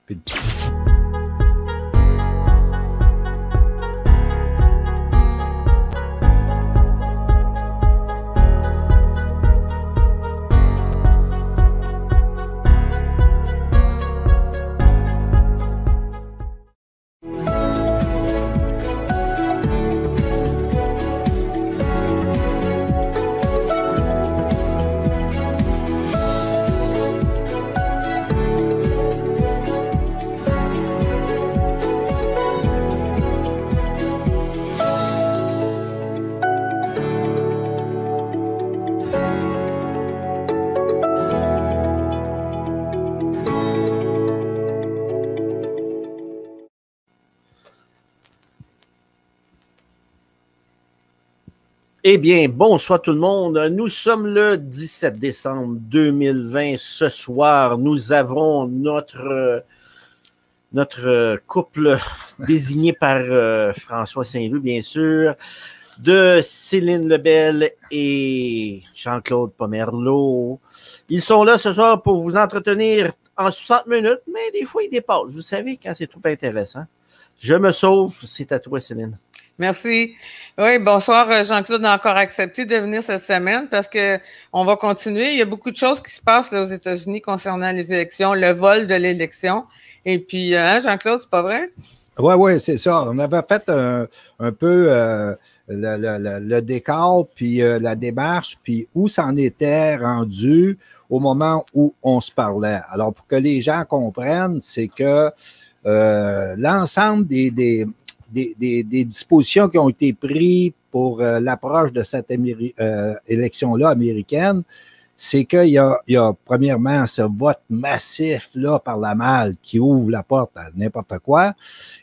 Puis... Eh bien, bonsoir tout le monde. Nous sommes le 17 décembre 2020. Ce soir, nous avons notre couple désigné par François Saint-Louis, bien sûr, de Céline Lebel et Jean-Claude Pomerleau. Ils sont là ce soir pour vous entretenir en 60 minutes, mais des fois, ils dépassent. Vous savez, quand c'est trop intéressant. Je me sauve, c'est à toi, Céline. Merci. Oui, bonsoir. Jean-Claude a encore accepté de venir cette semaine parce qu'on va continuer. Il y a beaucoup de choses qui se passent là, aux États-Unis concernant les élections, le vol de l'élection. Et puis, Jean-Claude, c'est pas vrai? Oui, c'est ça. On avait fait un peu le décor, puis la démarche, puis où c'en était rendu au moment où on se parlait. Alors, pour que les gens comprennent, c'est que l'ensemble des dispositions qui ont été prises pour l'approche de cette élection-là américaine, c'est qu'il y a premièrement ce vote massif-là par la malle qui ouvre la porte à n'importe quoi.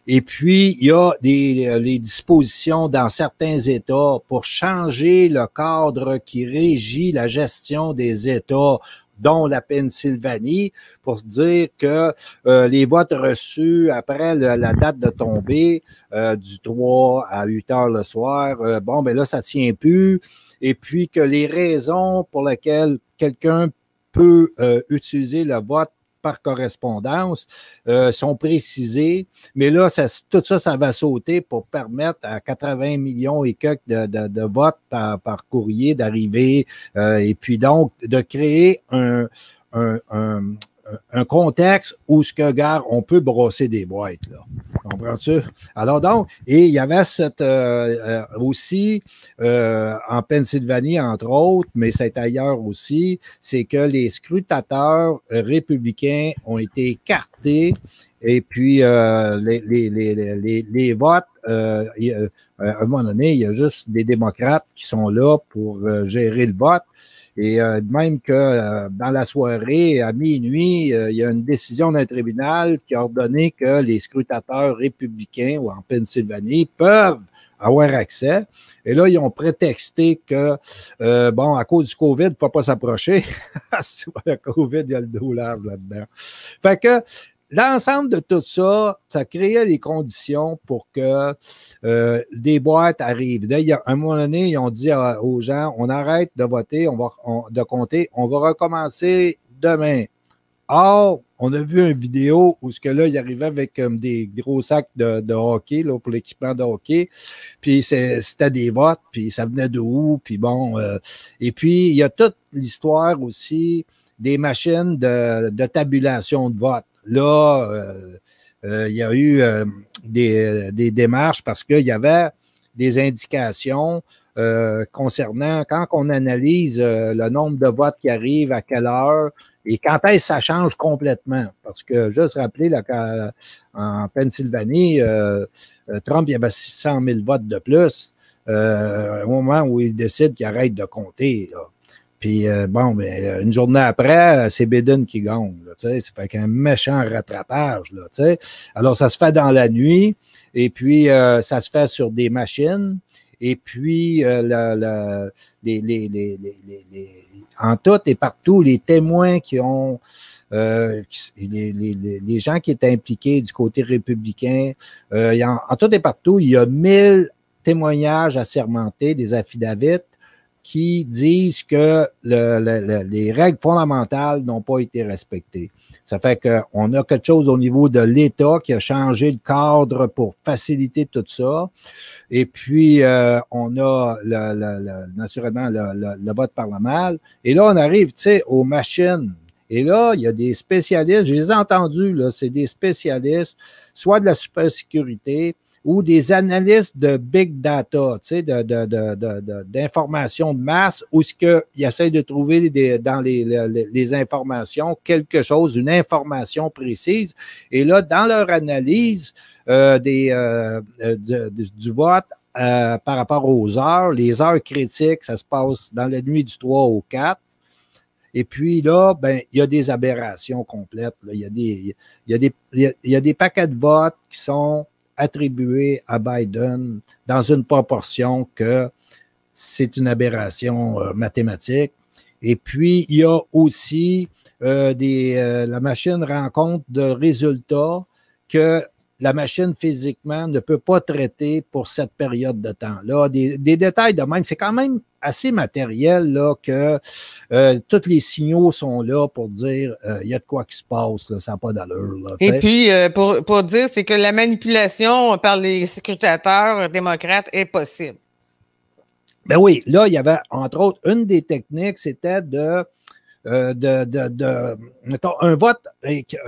Et puis, il y a les dispositions dans certains États pour changer le cadre qui régit la gestion des États, dont la Pennsylvanie, pour dire que les votes reçus après la date de tombée du 3 à 8 heures le soir, ben là, ça tient plus. Et puis que les raisons pour lesquelles quelqu'un peut utiliser le vote par correspondance sont précisées. Mais là, tout ça, ça va sauter pour permettre à 80 millions et quelques de votes par courrier d'arriver et puis donc de créer un contexte où on peut brosser des boîtes, là. Comprends-tu? Alors donc, et il y avait aussi, en Pennsylvanie, entre autres, mais c'est ailleurs aussi, c'est que les scrutateurs républicains ont été écartés et puis les votes, à un moment donné, il y a juste des démocrates qui sont là pour gérer le vote. Et même que dans la soirée, à minuit, il y a une décision d'un tribunal qui a ordonné que les scrutateurs républicains ou en Pennsylvanie peuvent avoir accès. Et là, ils ont prétexté que, à cause du COVID, il ne faut pas s'approcher. Le COVID, il y a le dos large là-dedans. Fait que l'ensemble de tout ça, ça créait les conditions pour que des boîtes arrivent. D'ailleurs, à un moment donné, ils ont dit aux gens, on arrête de voter, de compter, on va recommencer demain. Or, on a vu une vidéo où il arrivait avec des gros sacs de hockey, là, pour l'équipement de hockey, puis c'était des votes, puis ça venait de où, puis bon. Et puis, il y a toute l'histoire aussi des machines de tabulation de vote. Là, il y a eu des démarches parce qu'il y avait des indications concernant quand on analyse le nombre de votes qui arrivent, à quelle heure et quand est-ce que ça change complètement. Parce que, juste rappeler, là, en Pennsylvanie, Trump, il y avait 600 000 votes de plus au moment où il décide qu'il arrête de compter, là. Puis, une journée après, c'est Biden qui gagne. Là, ça fait qu'un méchant rattrapage. Là, alors, ça se fait dans la nuit et puis ça se fait sur des machines. Et puis, en tout et partout, les témoins qui ont... les gens qui étaient impliqués du côté républicain, en tout et partout, il y a 1000 témoignages assermentés, des affidavits, qui disent que les règles fondamentales n'ont pas été respectées. Ça fait qu'on a quelque chose au niveau de l'État qui a changé le cadre pour faciliter tout ça. Et puis, on a naturellement le vote par la malle. Et là, on arrive, tu sais, aux machines. Et là, il y a des spécialistes, je les ai entendus, là, c'est des spécialistes, soit de la supersécurité ou des analystes de big data, tu sais, d'informations de masse, où ce qu'ils essayent de trouver dans les informations quelque chose, une information précise. Et là, dans leur analyse du vote par rapport aux heures, les heures critiques, ça se passe dans la nuit du 3 au 4. Et puis là, ben, il y a des aberrations complètes. Là. Il y a des paquets de votes qui sont attribués à Biden dans une proportion que c'est une aberration mathématique. Et puis, il y a aussi la machine rend compte de résultats que la machine physiquement ne peut pas traiter pour cette période de temps-là. Des détails de même, c'est quand même assez matériel là, que tous les signaux sont là pour dire il y a de quoi qui se passe, là, ça n'a pas d'allure. Là, et puis, pour dire, c'est que la manipulation par les scrutateurs démocrates est possible. Ben oui, là, il y avait, entre autres, une des techniques, c'était mettons, un vote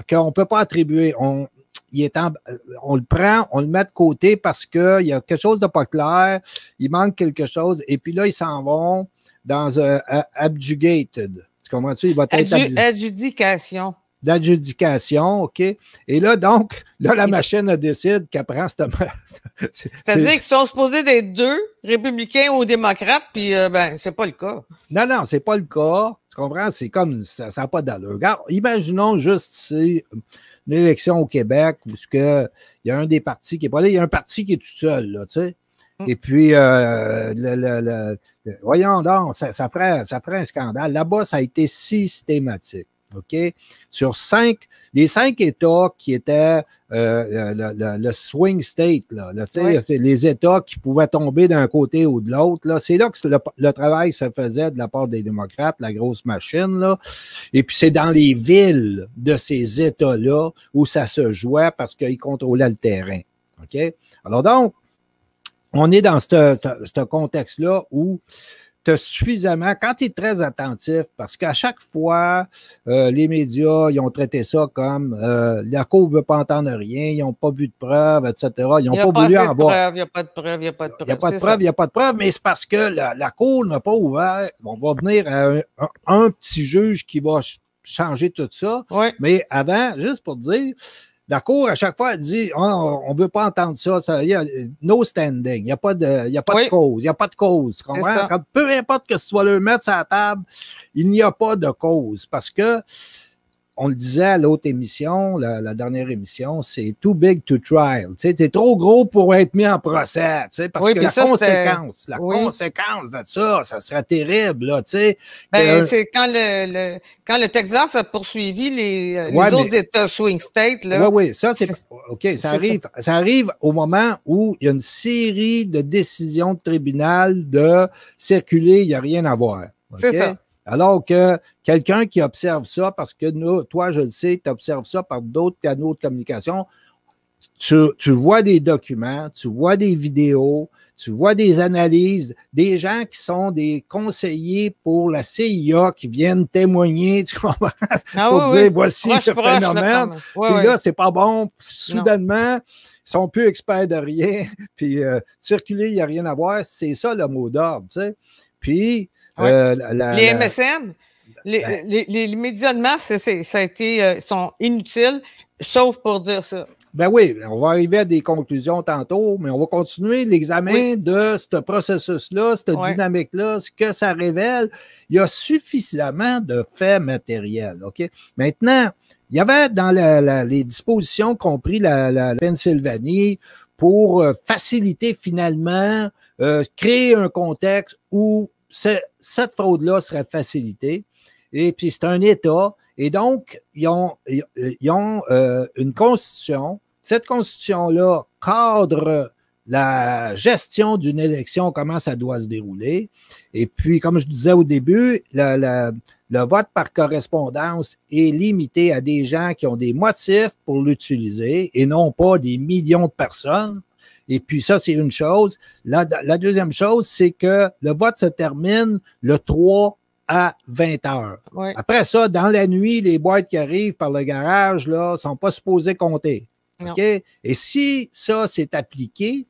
qu'on ne peut pas attribuer. On le prend, on le met de côté parce qu'il y a quelque chose de pas clair, il manque quelque chose, et puis là, ils s'en vont dans un abjugated. Tu comprends-tu? Il va être adjudication. D'adjudication, OK? Et là, donc, la machine décide qu'elle prend cette... C'est-à-dire qu'ils sont supposés d'être deux, républicains ou démocrates, puis ben, c'est pas le cas. Non, c'est pas le cas. Tu comprends? C'est comme, ça n'a pas d'allure. Regarde, imaginons juste, une élection au Québec où il y a un des partis qui n'est pas là, il y a un parti qui est tout seul, là, tu sais. Et puis, voyons donc, ça ferait un scandale. Là-bas, ça a été systématique. OK? Sur les 5 États qui étaient le swing state, là, oui. Les États qui pouvaient tomber d'un côté ou de l'autre, là, c'est là que le travail se faisait de la part des démocrates, la grosse machine, là. Et puis c'est dans les villes de ces États-là où ça se jouait parce qu'ils contrôlaient le terrain. OK? Alors donc, on est dans ce contexte-là où tu as suffisamment, quand tu es très attentif, parce qu'à chaque fois, les médias, ils ont traité ça comme la Cour ne veut pas entendre rien, ils n'ont pas vu de preuves, etc. Ils n'ont pas voulu en voir. Il n'y a pas de preuves, il n'y a pas de preuves. Il n'y a pas de preuves, il n'y a pas de preuves, mais c'est parce que la Cour n'a pas ouvert. On va venir à un petit juge qui va changer tout ça. Oui. Mais avant, juste pour dire, la Cour, à chaque fois, elle dit on ne veut pas entendre ça. Il y a no standing. Il n'y a pas de cause. Il n'y a pas de cause. Comme, peu importe que tu vas le mettre sur la table, il n'y a pas de cause. Parce que, on le disait à l'autre émission, la dernière émission, c'est too big to trial. Tu sais, c'est trop gros pour être mis en procès. Tu sais, parce que la conséquence de ça serait terrible. Là, tu sais, c'est quand le Texas a poursuivi les autres États swing states. Oui, ça, c'est OK. Ça arrive au moment où il y a une série de décisions de tribunal de circuler, il n'y a rien à voir. Okay? C'est ça. Alors que quelqu'un qui observe ça, parce que nous, toi, je le sais, tu observes ça par d'autres canaux de communication, tu vois des documents, tu vois des vidéos, tu vois des analyses, des gens qui sont des conseillers pour la CIA qui viennent témoigner, tu comprends? Pour dire, voici ce phénomène. Puis là, c'est pas bon. Soudainement, ils sont plus experts de rien. Puis circuler, il n'y a rien à voir. C'est ça le mot d'ordre, tu sais. Puis, les MSM, les médias de masse, ça a été, sont inutiles, sauf pour dire ça. Ben oui, on va arriver à des conclusions tantôt, mais on va continuer l'examen de ce processus-là, cette dynamique-là, ce que ça révèle. Il y a suffisamment de faits matériels, OK? Maintenant, il y avait dans les dispositions qu'ont pris la Pennsylvanie pour faciliter finalement, créer un contexte où cette fraude-là serait facilitée. Et puis, c'est un État. Et donc, ils ont une constitution. Cette constitution-là cadre la gestion d'une élection, comment ça doit se dérouler. Et puis, comme je disais au début, le le vote par correspondance est limité à des gens qui ont des motifs pour l'utiliser et non pas des millions de personnes. Et puis ça, c'est une chose. La deuxième chose, c'est que le vote se termine le 3 à 20 heures. Oui. Après ça, dans la nuit, les boîtes qui arrivent par le garage là, sont pas supposées compter. OK? Et si ça, c'est appliqué,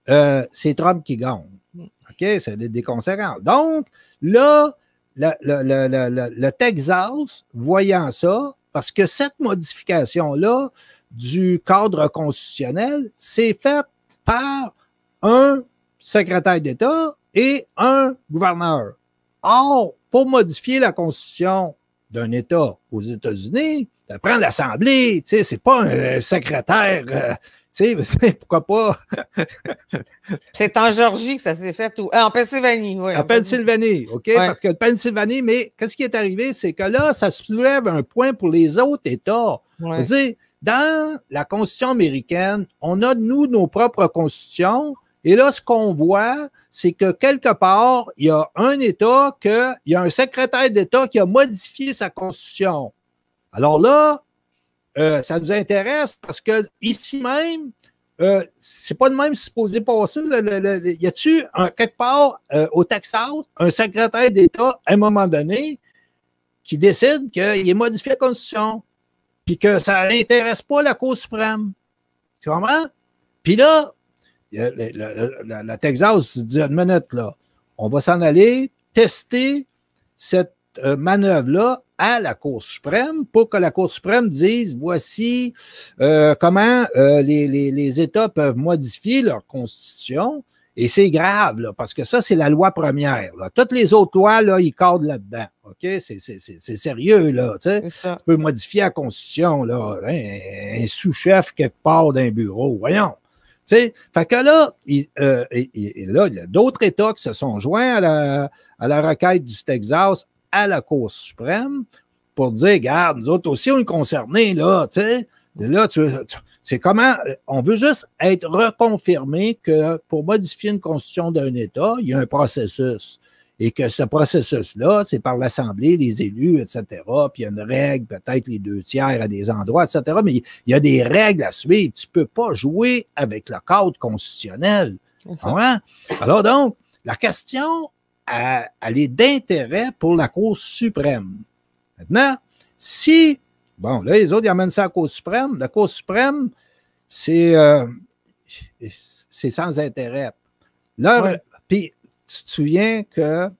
c'est Trump qui gagne. OK? C'est des conséquences. Donc, là, le Texas, voyant ça, parce que cette modification-là du cadre constitutionnel, c'est faite par un secrétaire d'État et un gouverneur. Or, pour modifier la constitution d'un État aux États-Unis, ça prend l'Assemblée, tu sais, c'est pas un secrétaire, tu sais, pourquoi pas? C'est en Géorgie que ça s'est fait, ou en Pennsylvanie, oui. En Pennsylvanie, OK? Ouais. Parce que le Pennsylvanie, mais qu'est-ce qui est arrivé? C'est que là, ça soulève un point pour les autres États. Ouais. Vous savez, dans la Constitution américaine, on a, nous, nos propres constitutions, et là, ce qu'on voit, c'est que quelque part, il y a un État, il y a un secrétaire d'État qui a modifié sa constitution. Alors là, ça nous intéresse parce que ici même, c'est pas de même supposé passer. Y a-tu quelque part au Texas un secrétaire d'État à un moment donné qui décide qu'il est modifié la Constitution puis que ça n'intéresse pas la Cour suprême? Tu comprends? Puis là, la Texas dit une minute là, on va s'en aller tester cette manœuvre-là à la Cour suprême pour que la Cour suprême dise voici comment les États peuvent modifier leur constitution. Et c'est grave, là, parce que ça, c'est la loi première. Là. Toutes les autres lois, là, ils cadrent là-dedans. OK? C'est sérieux, là. Tu peux modifier la constitution, là. Hein, un sous-chef quelque part d'un bureau. Voyons. Tu sais, fait que là, il y a d'autres États qui se sont joints à la requête du Texas à la Cour suprême pour dire, regarde, nous autres aussi, on est concernés, là, tu sais. Là, c'est comment, on veut juste être reconfirmé que pour modifier une constitution d'un État, il y a un processus. Et que ce processus-là, c'est par l'Assemblée, les élus, etc. Puis il y a une règle, peut-être les 2/3 à des endroits, etc. Mais il y a des règles à suivre. Tu ne peux pas jouer avec le cadre constitutionnel. Hein? Alors donc, la question, elle est d'intérêt pour la Cour suprême. Maintenant, si, bon, là, les autres, ils amènent ça à la Cour suprême. La Cour suprême, c'est sans intérêt. Là, puis, tu te souviens que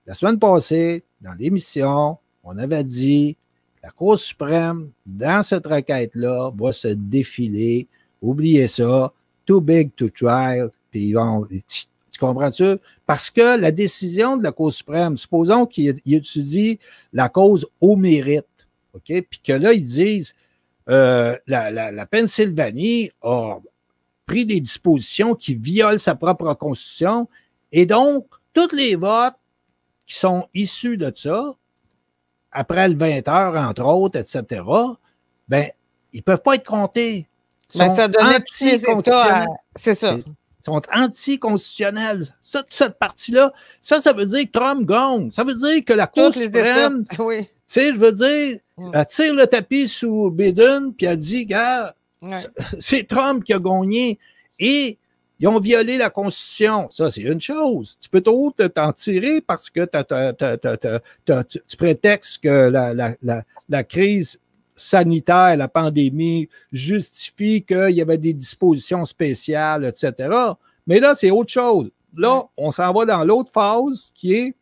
la semaine passée, dans l'émission, on avait dit la Cour suprême, dans cette requête-là, va se défiler. Oubliez ça. Too big to trial. Puis ils vont. Tu comprends-tu? Parce que la décision de la Cour suprême, supposons qu'il étudie la cause au mérite, OK? Puis que là, ils disent la Pennsylvanie a pris des dispositions qui violent sa propre constitution. Et donc, tous les votes qui sont issus de ça, après le 20 heures, entre autres, etc., ben, ils ne peuvent pas être comptés. Ben, ça donnait anticonstitutionnels. C'est ça. Ils sont anticonstitutionnels. Cette partie-là, ça veut dire que Trump gagne. Ça veut dire que la Cour suprême, oui. Tu sais, je veux dire, elle tire le tapis sous Biden, puis elle dit, gars, c'est Trump qui a gagné. Et ils ont violé la Constitution. Ça, c'est une chose. Tu peux t'en tirer parce que tu prétextes que la crise sanitaire, la pandémie, justifie qu'il y avait des dispositions spéciales, etc. Mais là, c'est autre chose. Là, on s'en va dans l'autre phase qui est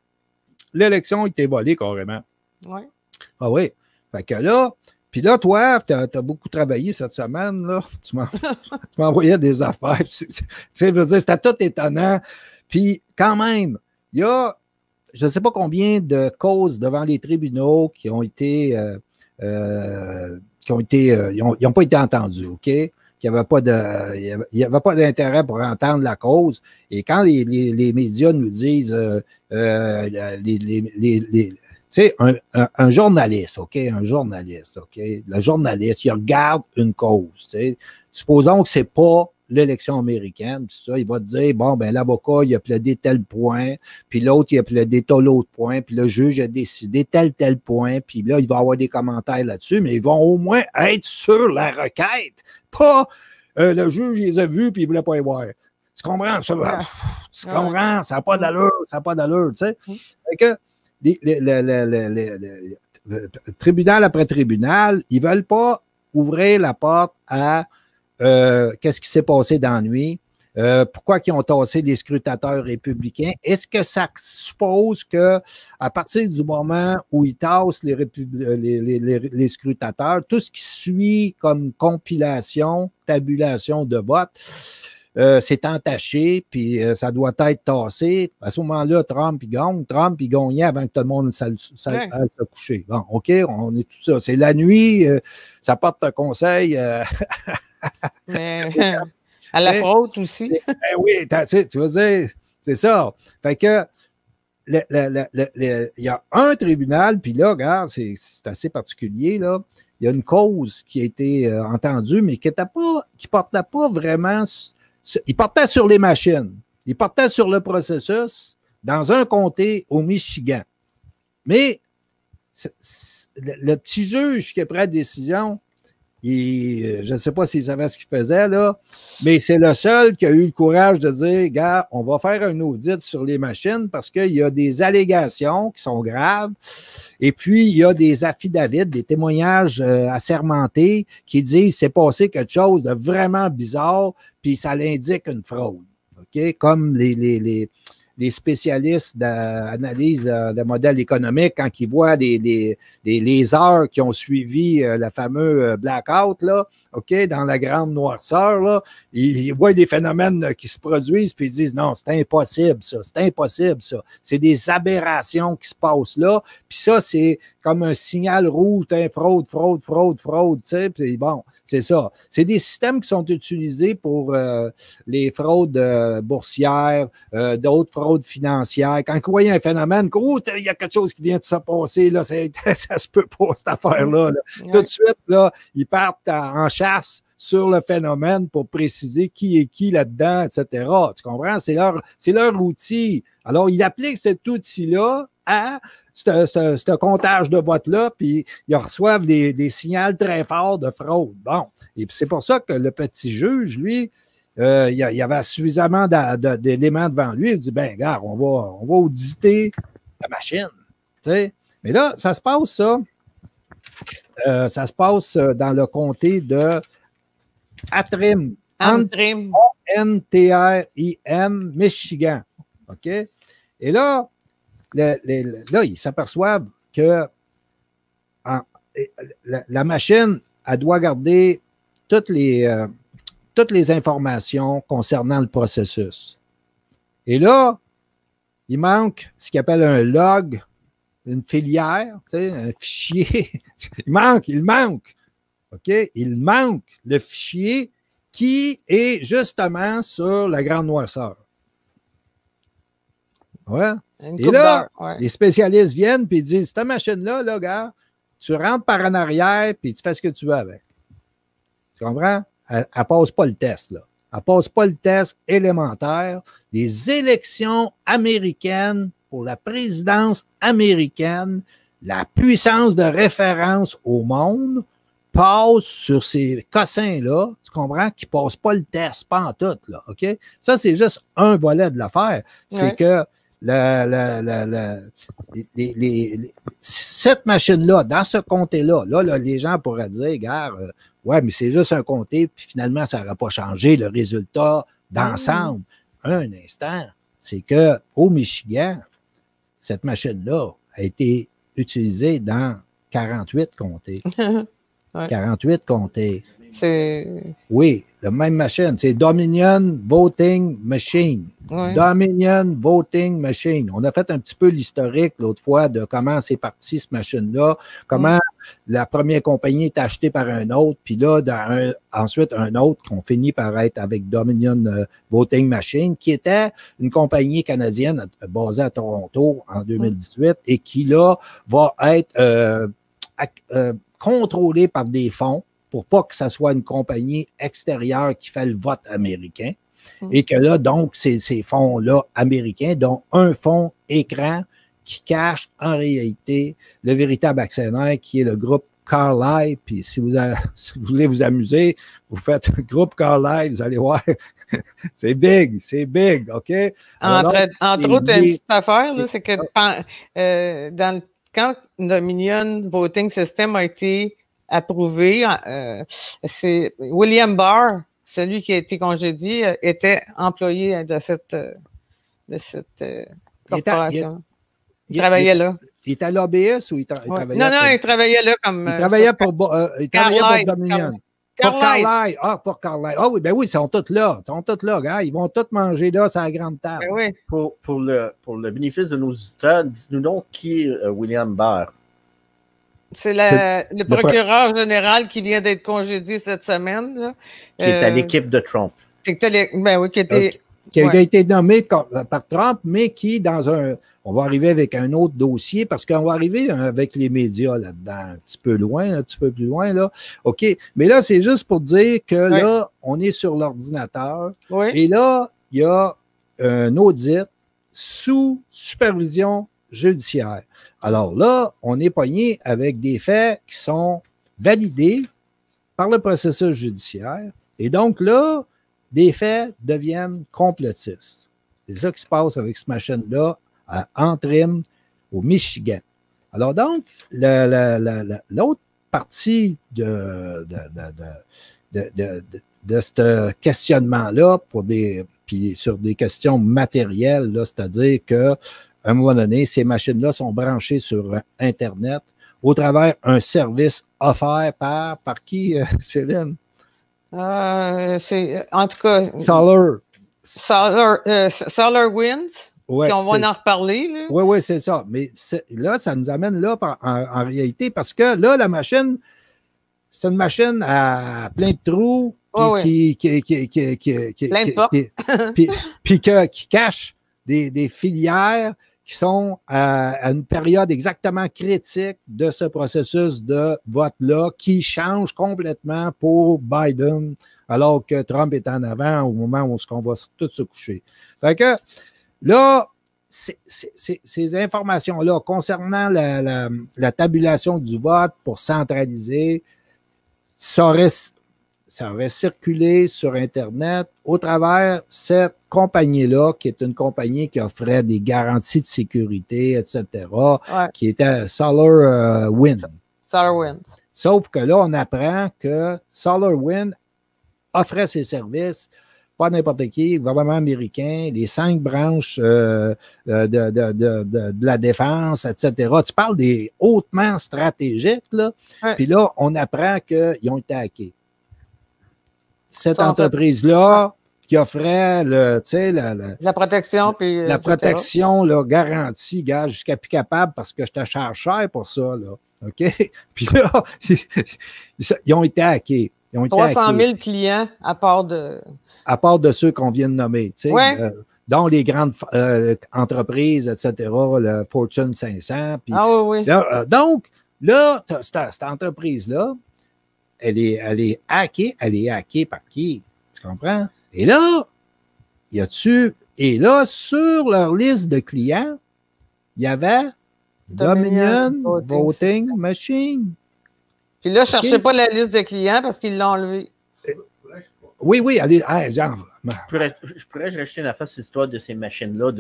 l'élection a été volée carrément. Oui. Ah oui. Fait que là, puis là, toi, tu as beaucoup travaillé cette semaine, là. Tu m'envoyais des affaires. Tu sais, je veux dire, c'était tout étonnant. Puis quand même, il y a, je ne sais pas combien de causes devant les tribunaux qui ont été, ils n'ont pas été entendus, OK? Qu'il n'y avait pas d'intérêt pour entendre la cause. Et quand les médias nous disent, tu sais, un journaliste, OK? Un journaliste, OK? Le journaliste, il regarde une cause, tu sais. Supposons que c'est pas l'élection américaine. Puis ça, il va te dire, bon, ben l'avocat, il a plaidé tel point, puis l'autre, il a plaidé tel autre point, puis le juge a décidé tel point, puis là, il va avoir des commentaires là-dessus, mais ils vont au moins être sur la requête, pas le juge, il les a vus, puis il ne voulait pas y voir. Tu comprends? Ça, tu comprends? Ça n'a pas d'allure, tu sais. Fait que, tribunal après tribunal, ils ne veulent pas ouvrir la porte à qu'est-ce qui s'est passé dans la nuit, pourquoi ils ont tassé les scrutateurs républicains. Est-ce que ça suppose qu'à partir du moment où ils tassent les scrutateurs, tout ce qui suit comme compilation, tabulation de vote, c'est entaché, puis ça doit être tassé. À ce moment-là, Trump, il gagne. Trump, il gagnait avant que tout le monde s'aille se coucher. Bon, OK, on est tout ça. C'est la nuit, ça porte un conseil. Mais à la fraude aussi. Oui, tu vas dire, c'est ça. Fait que il y a un tribunal, puis là, regarde, c'est assez particulier, là. Il y a une cause qui a été entendue, mais qui portait pas vraiment. Il portait sur les machines. Il portait sur le processus dans un comté au Michigan. Mais le petit juge qui a pris la décision, je ne sais pas s'il savait ce qu'il faisait, là, mais c'est le seul qui a eu le courage de dire, gars, on va faire un audit sur les machines parce qu'il y a des allégations qui sont graves et puis il y a des affidavits, des témoignages assermentés qui disent c'est passé quelque chose de vraiment bizarre puis ça l'indique une fraude. OK? Comme les spécialistes d'analyse de modèles économiques, quand ils voient les heures qui ont suivi le fameux blackout, là, OK, dans la grande noirceur, là, ils voient des phénomènes qui se produisent, puis ils disent non, c'est impossible, ça, c'est impossible, ça. C'est des aberrations qui se passent là, puis ça, c'est comme un signal rouge, fraude, tu sais, puis bon, c'est ça. C'est des systèmes qui sont utilisés pour les fraudes boursières, d'autres fraudes financières. Quand ils voient un phénomène, il y a quelque chose qui vient de se passer, là, ça se peut pas, cette affaire-là. Là. Ouais. Tout de suite, là, ils partent en chasse sur le phénomène pour préciser qui est qui là-dedans, etc. Tu comprends? C'est leur outil. Alors, ils appliquent cet outil-là à ce comptage de vote-là, puis ils reçoivent des signaux très forts de fraude. Bon, et c'est pour ça que le petit juge, lui, il y avait suffisamment d'éléments devant lui. Il dit, ben, regarde, on va auditer la machine. Tu sais? Mais là, ça se passe, ça se passe dans le comté de Antrim. Antrim. A-N-T-R-I-M, Michigan. OK? Et là, ils s'aperçoivent que la machine, elle doit garder toutes les informations concernant le processus. Et là, il manque ce qu'il appelle un log, une filière, tu sais, un fichier. Il manque. OK? Il manque le fichier qui est justement sur la grande noirceur. Ouais. Et là, les spécialistes viennent et disent, cette machine-là, là, gars, tu rentres par en arrière puis tu fais ce que tu veux avec. Tu comprends? Elle ne passe pas le test, là. Elle ne passe pas le test élémentaire. Les élections américaines pour la présidence américaine, la puissance de référence au monde passe sur ces cossins-là, tu comprends, qui ne passent pas le test, pas en tout, là, OK? Ça, c'est juste un volet de l'affaire. C'est que cette machine-là, dans ce comté-là, là, les gens pourraient dire, gars, ouais, mais c'est juste un comté, puis finalement, ça n'aura pas changé le résultat d'ensemble. Un instant, c'est qu'au Michigan, cette machine-là a été utilisée dans 48 comtés. 48 comtés. Oui, la même machine. C'est Dominion Voting Machine. Ouais. Dominion Voting Machine. On a fait un petit peu l'historique l'autre fois de comment c'est parti, cette machine-là, comment la première compagnie est achetée par un autre, puis là, ensuite, un autre qu'on finit par être avec Dominion Voting Machine, qui était une compagnie canadienne basée à Toronto en 2018 et qui, là, va être contrôlée par des fonds. pour pas que ça soit une compagnie extérieure qui fait le vote américain. Et que là, donc, ces fonds-là américains, dont un fonds écran qui cache en réalité le véritable actionnaire qui est le groupe Carlyle. Puis si vous voulez vous amuser, vous faites le groupe Carlyle, vous allez voir, c'est big, OK? Alors, entre autres, une petite affaire, c'est que quand le Dominion Voting System a été approuvé, c'est William Barr, celui qui a été congédié, était employé de cette corporation. Il travaillait là. Il était à l'ABS ou il travaillait Non, il travaillait là comme... Il travaillait pour Dominion. Pour Carlyle. Pour Carlyle. Ah oui, ben oui, ils sont tous là. Hein? Ils vont tous manger là sur la grande table. Ben oui. Pour le bénéfice de nos auditeurs, dites-nous donc qui est William Barr. C'est le procureur général qui vient d'être congédié cette semaine. Là. Qui est à l'équipe de Trump. Ben oui, qui était... Qui a été nommé par Trump, mais qui, on va arriver avec un autre dossier, parce qu'on va arriver avec les médias là-dedans, un petit peu plus loin, là. OK. Mais là, c'est juste pour dire que là, on est sur l'ordinateur. Oui. Et là, il y a un audit sous supervision judiciaire. Alors là, on est pogné avec des faits qui sont validés par le processus judiciaire. Et donc là, des faits deviennent complotistes. C'est ça qui se passe avec cette machine-là à Antrim, au Michigan. Alors donc, l'autre partie de ce questionnement-là, puis sur des questions matérielles, c'est-à-dire que à un moment donné, ces machines-là sont branchées sur Internet au travers d'un service offert par qui, Céline? C'est, en tout cas... SolarWinds, ouais, on va en reparler. Oui, c'est ça. Mais là, ça nous amène là en réalité parce que là, la machine, c'est une machine à plein de trous qui cache des filières qui sont à une période exactement critique de ce processus de vote-là qui change complètement pour Biden alors que Trump est en avant au moment où on va tous se coucher. Fait que là, ces informations-là concernant la tabulation du vote pour centraliser, ça aurait circulé sur Internet au travers cette compagnie-là, qui est une compagnie qui offrait des garanties de sécurité, etc., qui était SolarWinds. SolarWinds. Sauf que là, on apprend que SolarWinds offrait ses services, pas n'importe qui, le gouvernement américain, les 5 branches de la défense, etc. Tu parles des hautement stratégiques, là. Puis là, on apprend qu'ils ont été hackés. Cette entreprise-là qui offrait la protection, puis la protection là, garantie, gars, jusqu'à plus capable parce que je te charge cher pour ça. Là. OK? Puis là, ils ont été hackés. 300 000 clients à part de ceux qu'on vient de nommer. Dont les grandes entreprises, etc., le Fortune 500. Puis, là, donc, là, cette entreprise-là, elle est hackée. Elle est hackée par qui? Tu comprends? Et là, sur leur liste de clients, il y avait Dominion Voting Machine. Puis là, cherchez pas la liste de clients parce qu'ils l'ont enlevé. Oui, allez, genre. Je pourrais rajouter une affaire sur l'histoire de ces machines-là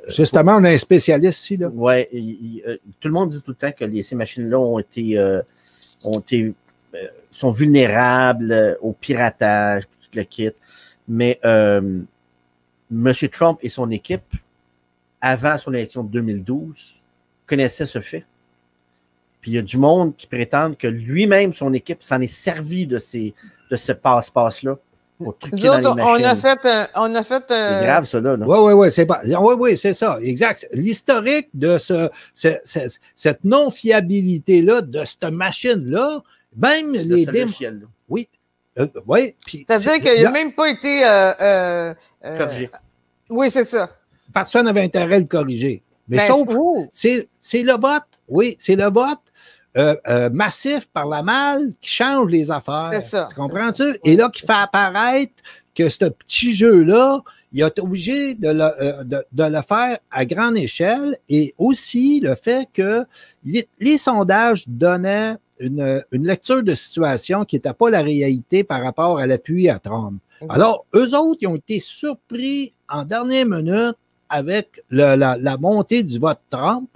Justement, on a un spécialiste ici. Oui, tout le monde dit tout le temps que ces machines-là sont vulnérables au piratage, tout le kit. Mais M. Trump et son équipe, avant son élection de 2012, connaissaient ce fait. Puis il y a du monde qui prétend que lui-même, son équipe, s'en est servi de ce passe-passe-là pour truquer dans les machines. On a fait c'est grave, ça, là. Oui, c'est ça, exact. L'historique de cette non-fiabilité-là de cette machine-là, même les logiciel-là. Oui. C'est-à-dire qu'il n'a même pas été corrigé. Oui, c'est ça. Personne n'avait intérêt à le corriger. Mais sauf, c'est le vote. Oui, c'est le vote massif par la malle qui change les affaires. C'est ça. Tu comprends-tu? Et là, qui fait apparaître que ce petit jeu-là, il est obligé de le faire à grande échelle et aussi le fait que les sondages donnaient une lecture de situation qui n'était pas la réalité par rapport à l'appui à Trump. Alors, eux autres, ils ont été surpris en dernière minute avec la montée du vote Trump,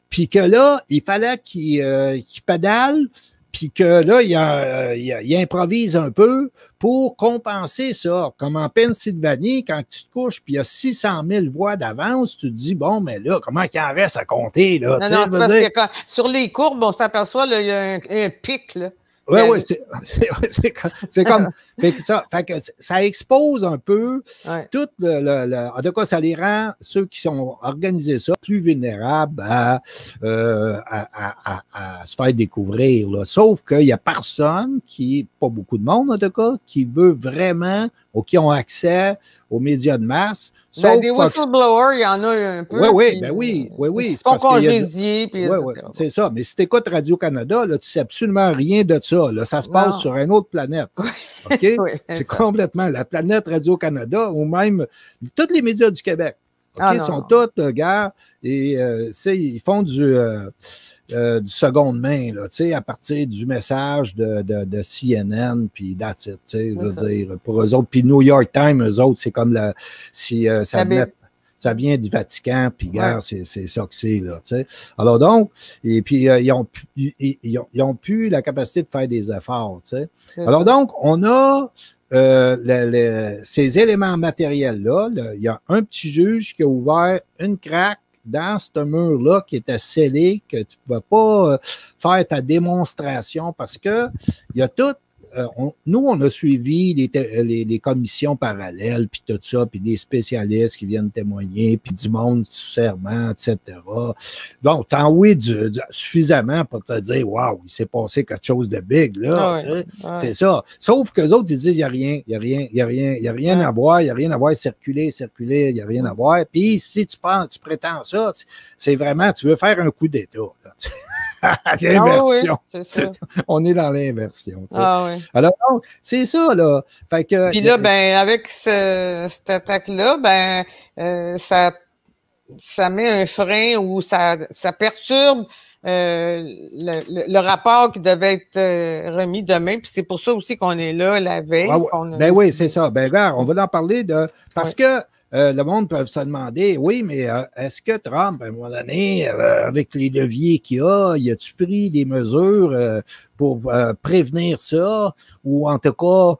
puis que là, il fallait qu'il pédale, puis que là, il improvise un peu pour compenser ça. Comme en Pennsylvanie, quand tu te couches, puis il y a 600 000 voix d'avance, tu te dis, bon, mais là, comment il en reste à compter? Là, non, c'est parce que sur les courbes, on s'aperçoit qu'il y a un pic, là. Oui, c'est comme fait que ça expose un peu tout en tout cas, ça les rend, ceux qui sont organisés ça, plus vulnérables à se faire découvrir. Là. Sauf qu'il n'y a personne pas beaucoup de monde en tout cas, qui veut vraiment ou qui ont accès aux médias de masse. Ben, des whistleblowers, il y en a un peu. Oui. Ils sont congédiés. C'est ça. Mais si tu écoutes Radio-Canada, là, tu ne sais absolument rien de ça. Là, ça se passe sur une autre planète. OK? C'est complètement la planète Radio-Canada ou même tous les médias du Québec. Okay? Sont tous, gars, et ils font du seconde main, là, à partir du message de CNN, puis that's it, je veux dire, pour eux autres. Puis New York Times, eux autres, c'est comme ça vient du Vatican, puis gars, c'est ça que c'est, là, tu sais. Alors donc, et puis ils ont plus la capacité de faire des efforts, tu sais. Alors donc, on a ces éléments matériels-là, il y a un petit juge qui a ouvert une craque dans ce mur-là qui était scellé, que tu ne pouvais pas faire ta démonstration parce que il y a tout. Nous, on a suivi les commissions parallèles, puis tout ça, puis des spécialistes qui viennent témoigner, puis du monde sous serment, etc. Donc, t'en oui suffisamment pour te dire, waouh, il s'est passé quelque chose de big, là. C'est ça. Sauf qu'eux autres, ils disent, il n'y a rien à voir, circuler, il n'y a rien à voir. Puis, si tu prétends ça, c'est vraiment, tu veux faire un coup d'État, là. L'inversion. On est dans l'inversion. Alors, c'est ça, là. Fait que, puis là, ben, avec cette attaque-là, ben, ça met un frein ou ça perturbe le rapport qui devait être remis demain. Puis c'est pour ça aussi qu'on est là la veille. Oui, c'est ça. Ben, regarde, on va en parler parce que le monde peut se demander, oui, mais est-ce que Trump, à un moment donné, avec les leviers qu'il a, il a-tu pris des mesures pour prévenir ça? Ou en tout cas,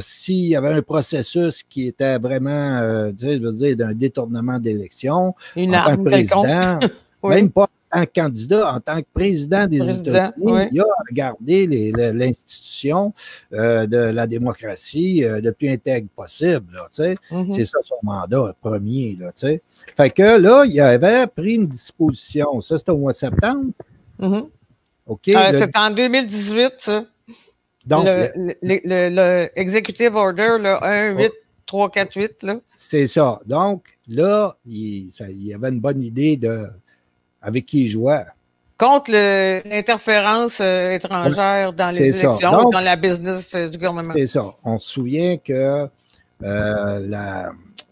s'il y avait un processus qui était vraiment, je veux dire, d'un détournement d'élection, en tant que président, même pas en tant que candidat, en tant que président des États-Unis, il a regardé l'institution de la démocratie le plus intègre possible. Là, c'est ça son mandat premier. Là, fait que là, il avait pris une disposition. Ça, c'était au mois de septembre. Okay, c'est en 2018, ça. Donc, le Executive Order, le 18348. Là. C'est ça. Donc, là, il y avait une bonne idée avec qui il jouait. Contre l'interférence étrangère dans les élections, donc, dans la business du gouvernement. C'est ça. On se souvient que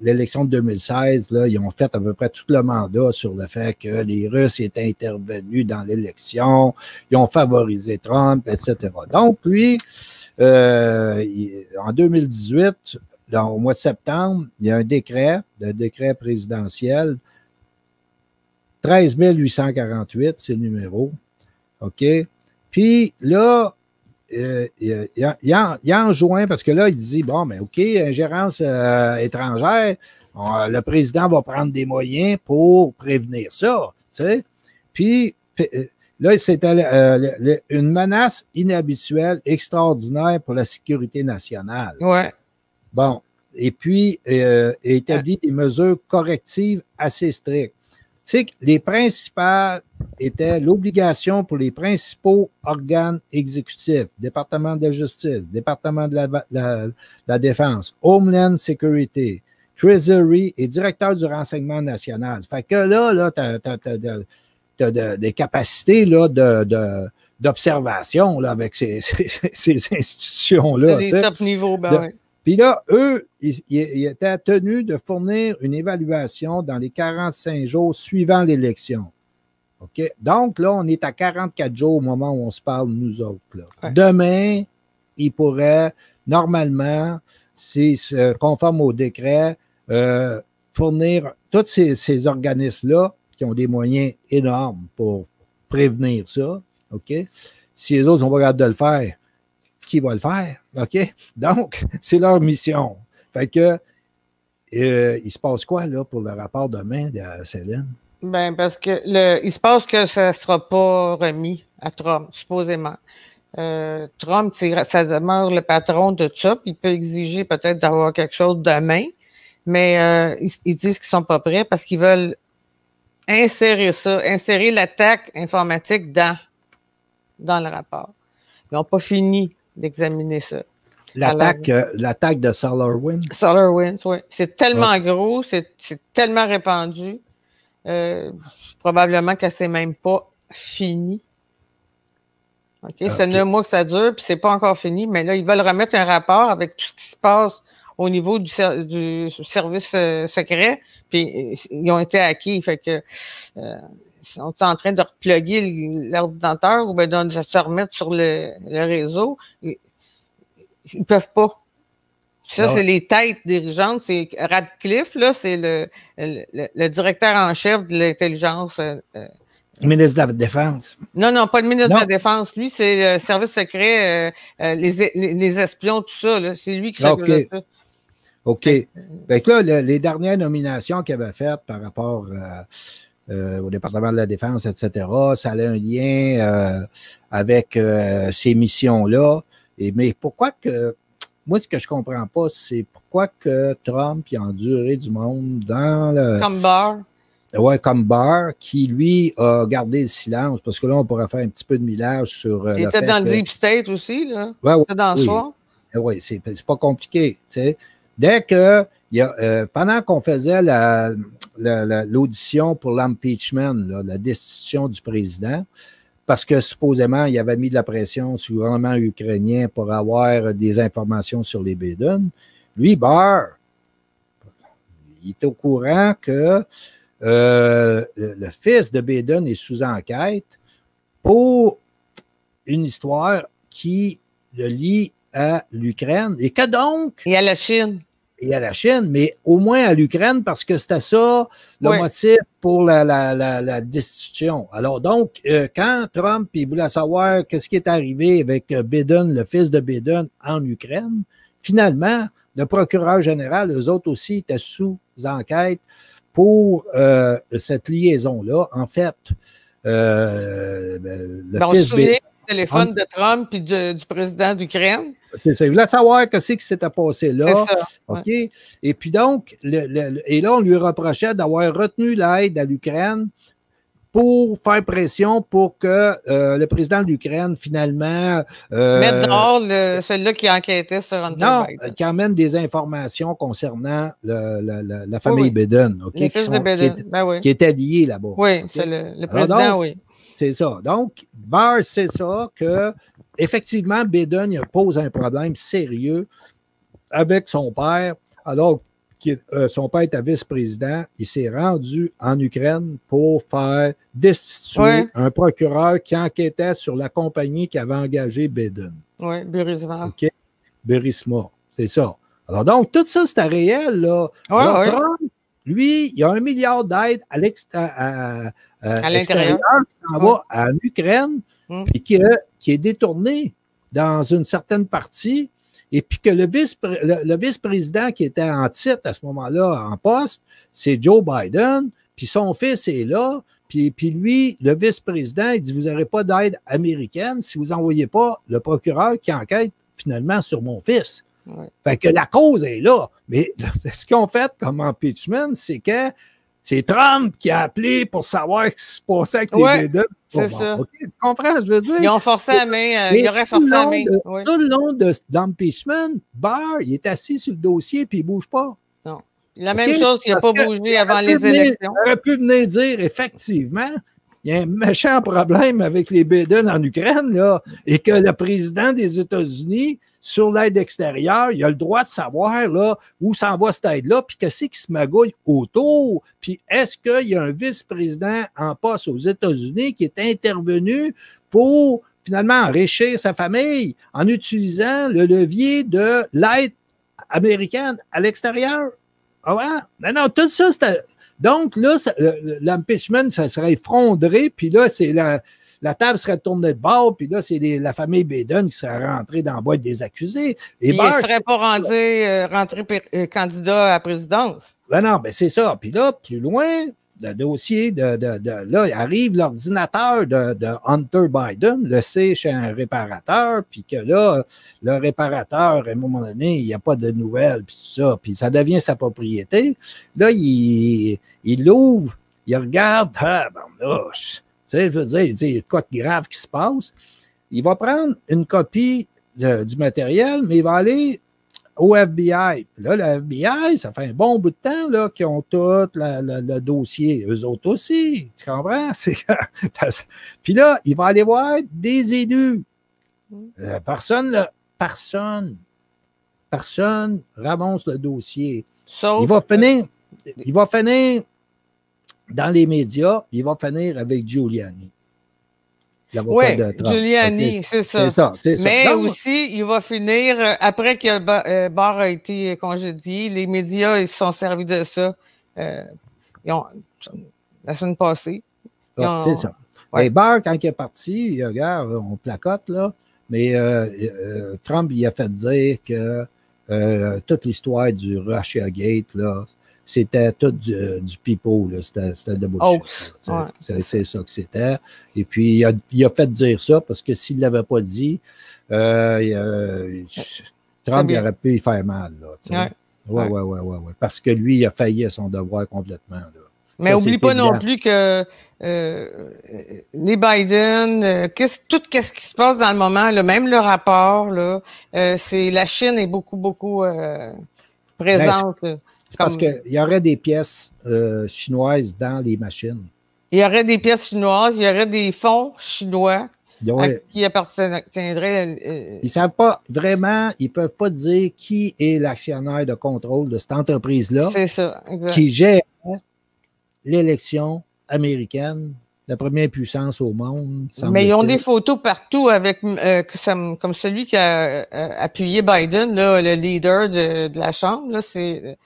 l'élection de 2016, là, ils ont fait à peu près tout le mandat sur le fait que les Russes étaient intervenus dans l'élection, ils ont favorisé Trump, etc. Donc, lui, en 2018, au mois de septembre, il y a un décret présidentiel 13 848, c'est le numéro. OK? Puis là, il enjoint, parce que là, il dit, bon, mais OK, ingérence étrangère, le président va prendre des moyens pour prévenir ça. Tu sais? Puis là, c'était une menace inhabituelle, extraordinaire pour la sécurité nationale. Ouais. Bon. Et puis, établit des mesures correctives assez strictes. Tu sais, les principales étaient l'obligation pour les principaux organes exécutifs, département de la justice, département de la défense, Homeland Security, Treasury et directeur du renseignement national. Ça fait que là, des capacités là, d'observation là, avec ces institutions-là. C'est des top niveaux, ben oui. Puis là, eux, ils étaient tenus de fournir une évaluation dans les 45 jours suivant l'élection. OK? Donc, là, on est à 44 jours au moment où on se parle, nous autres. Là. Ouais. Demain, ils pourraient, normalement, s'ils se conforment au décret, fournir tous ces organismes-là qui ont des moyens énormes pour prévenir ça. OK? Si les autres sont pas capables de le faire, qui va le faire? OK? Donc, c'est leur mission. Fait que, il se passe quoi, là, pour le rapport demain de Céline? Ben, parce que il se passe que ça ne sera pas remis à Trump, supposément. Trump, ça demeure le patron de ça, puis il peut exiger peut-être d'avoir quelque chose demain, mais ils disent qu'ils sont pas prêts parce qu'ils veulent insérer l'attaque informatique dans le rapport. Ils n'ont pas fini d'examiner ça. L'attaque de SolarWinds? SolarWinds, oui. C'est tellement gros, c'est tellement répandu. Probablement que c'est même pas fini. OK? C'est 9 mois que ça dure, puis c'est pas encore fini, mais là, ils veulent remettre un rapport avec tout ce qui se passe au niveau du service secret, puis ils ont été acquis, fait que ils sont en train de repluguer l'ordinateur ou bien de se remettre sur le réseau. Ils peuvent pas. Ça, c'est les têtes dirigeantes. C'est Radcliffe, là, c'est le directeur en chef de l'intelligence. Le ministre de la Défense. Non, pas le ministre de la Défense. Lui, c'est le service secret, les espions, tout ça. Là. C'est lui qui s'occupe de ça. OK. Fait que là, les dernières nominations qu'il avait faites par rapport au département de la Défense, etc., ça a un lien avec ces missions-là. Mais pourquoi que... Moi, ce que je comprends pas, c'est pourquoi que Trump a enduré du monde dans le... Comme Barr. Oui, comme Barr, qui, lui, a gardé le silence, parce que là, on pourrait faire un petit peu de millage sur... Il était dans le Deep State aussi, là. Ouais, il était dans le soir. Oui, c'est pas compliqué, tu sais. Dès que... pendant qu'on faisait l'audition pour l'impeachment, la destitution du président, parce que supposément, il avait mis de la pression sur le gouvernement ukrainien pour avoir des informations sur les Biden. Lui, Barr, il est au courant que le fils de Biden est sous enquête pour une histoire qui le lie à l'Ukraine et que donc... Et à la Chine. Et à la Chine, mais au moins à l'Ukraine, parce que c'était ça le motif pour la destitution. Alors donc, quand Trump il voulait savoir qu'est-ce qui est arrivé avec Biden, le fils de Biden, en Ukraine, finalement, le procureur général, eux autres aussi, étaient sous enquête pour cette liaison-là. En fait, le fils de Biden... téléphone de Trump et du président d'Ukraine. C'est ça. Il voulait savoir ce qui s'était passé là. C'est ça. OK? Ouais. Et puis donc, et là, on lui reprochait d'avoir retenu l'aide à l'Ukraine pour faire pression pour que le président de l'Ukraine, finalement... mettre dehors celui-là qui enquêtait sur Hunter Biden. Non, qui amène des informations concernant la famille Biden. Okay? Les fils de Biden, qui étaient liés là-bas. Oui, okay? C'est le président, donc, oui. C'est ça. Donc, Barr, c'est ça que, effectivement, Biden il pose un problème sérieux avec son père, alors que son père était vice-président. Il s'est rendu en Ukraine pour faire destituer un procureur qui enquêtait sur la compagnie qui avait engagé Biden. Oui, Burisma. OK? Burisma, c'est ça. Alors, donc, tout ça, c'était réel, là. Alors, Trump, lui, il y a 1 milliard d'aides à l'intérieur qui s'en va à l'Ukraine, puis qui est détourné dans une certaine partie, et puis que le vice-président qui était en titre à ce moment-là, en poste, c'est Joe Biden, puis son fils est là, puis lui, le vice-président, il dit, vous n'aurez pas d'aide américaine si vous n'envoyez pas le procureur qui enquête finalement sur mon fils. Ouais. Fait que la cause est là. Mais ce qu'ils ont fait comme impeachment, c'est que c'est Trump qui a appelé pour savoir ce qui se passait avec les Biden. C'est ça. Okay, tu comprends, je veux dire? Ils ont forcé la main. Ils auraient forcé la main. Tout le long de l'impeachment, Barr, il est assis sur le dossier puis il ne bouge pas. Non. La même chose, il n'a pas bougé avant les élections. Il aurait pu venir dire, effectivement, il y a un méchant problème avec les Biden en Ukraine, là, et que le président des États-Unis, sur l'aide extérieure, il a le droit de savoir là, où s'en va cette aide-là, puis qu'est-ce qui se magouille autour. Puis est-ce qu'il y a un vice-président en poste aux États-Unis qui est intervenu pour finalement enrichir sa famille en utilisant le levier de l'aide américaine à l'extérieur? Ah ouais? Non, tout ça, c'était... Donc, là, l'impeachment, ça serait effondré, puis là, c'est la table serait tournée de bord, puis là, c'est la famille Biden qui serait rentrée dans la boîte des accusés. Et il ne serait pas rentré candidat à la présidence. Ben non, ben c'est ça. Puis là, plus loin, le dossier là, arrive l'ordinateur de Hunter Biden, le sait chez un réparateur, puis que là, le réparateur, à un moment donné, il n'y a pas de nouvelles, puis tout ça, puis ça devient sa propriété. Là, il l'ouvre, il regarde, tu sais, je veux dire, il y a quoi de grave qui se passe. Il va prendre une copie du matériel, mais il va aller au FBI. Là, le FBI, ça fait un bon bout de temps là, qu'ils ont tout le dossier. Eux autres aussi, tu comprends? Puis là, il va aller voir des élus. Personne ramasse le dossier. Sauf il va finir dans les médias, il va finir avec Giuliani. Oui, Giuliani, c'est ça. Mais donc, aussi, il va finir, après que Barr a été congédié, les médias ils se sont servis de ça la semaine passée. C'est ça. Ouais. Et Barr, quand il est parti, regarde, on placote, là, mais Trump, il a fait dire que toute l'histoire du Russia Gate, là, c'était tout du pipeau, là. C'était de bullshit. C'est ça que c'était. Et puis, il a fait dire ça parce que s'il ne l'avait pas dit, Trump il aurait pu y faire mal. Là, ouais. Parce que lui, il a failli à son devoir complètement. Là. Mais n'oublie pas non plus que les Biden, tout ce qui se passe dans le moment, là, même le rapport, là, la Chine est beaucoup présente. C'est parce qu'il y aurait des pièces chinoises dans les machines. Il y aurait des pièces chinoises, il y aurait des fonds chinois qui appartiendraient. Ils ne savent pas vraiment, ils ne peuvent pas dire qui est l'actionnaire de contrôle de cette entreprise-là. C'est ça, exact. Qui gère l'élection américaine, la première puissance au monde. Mais ils ont des photos partout avec comme celui qui a appuyé Biden, là, le leader de la Chambre, là, c'est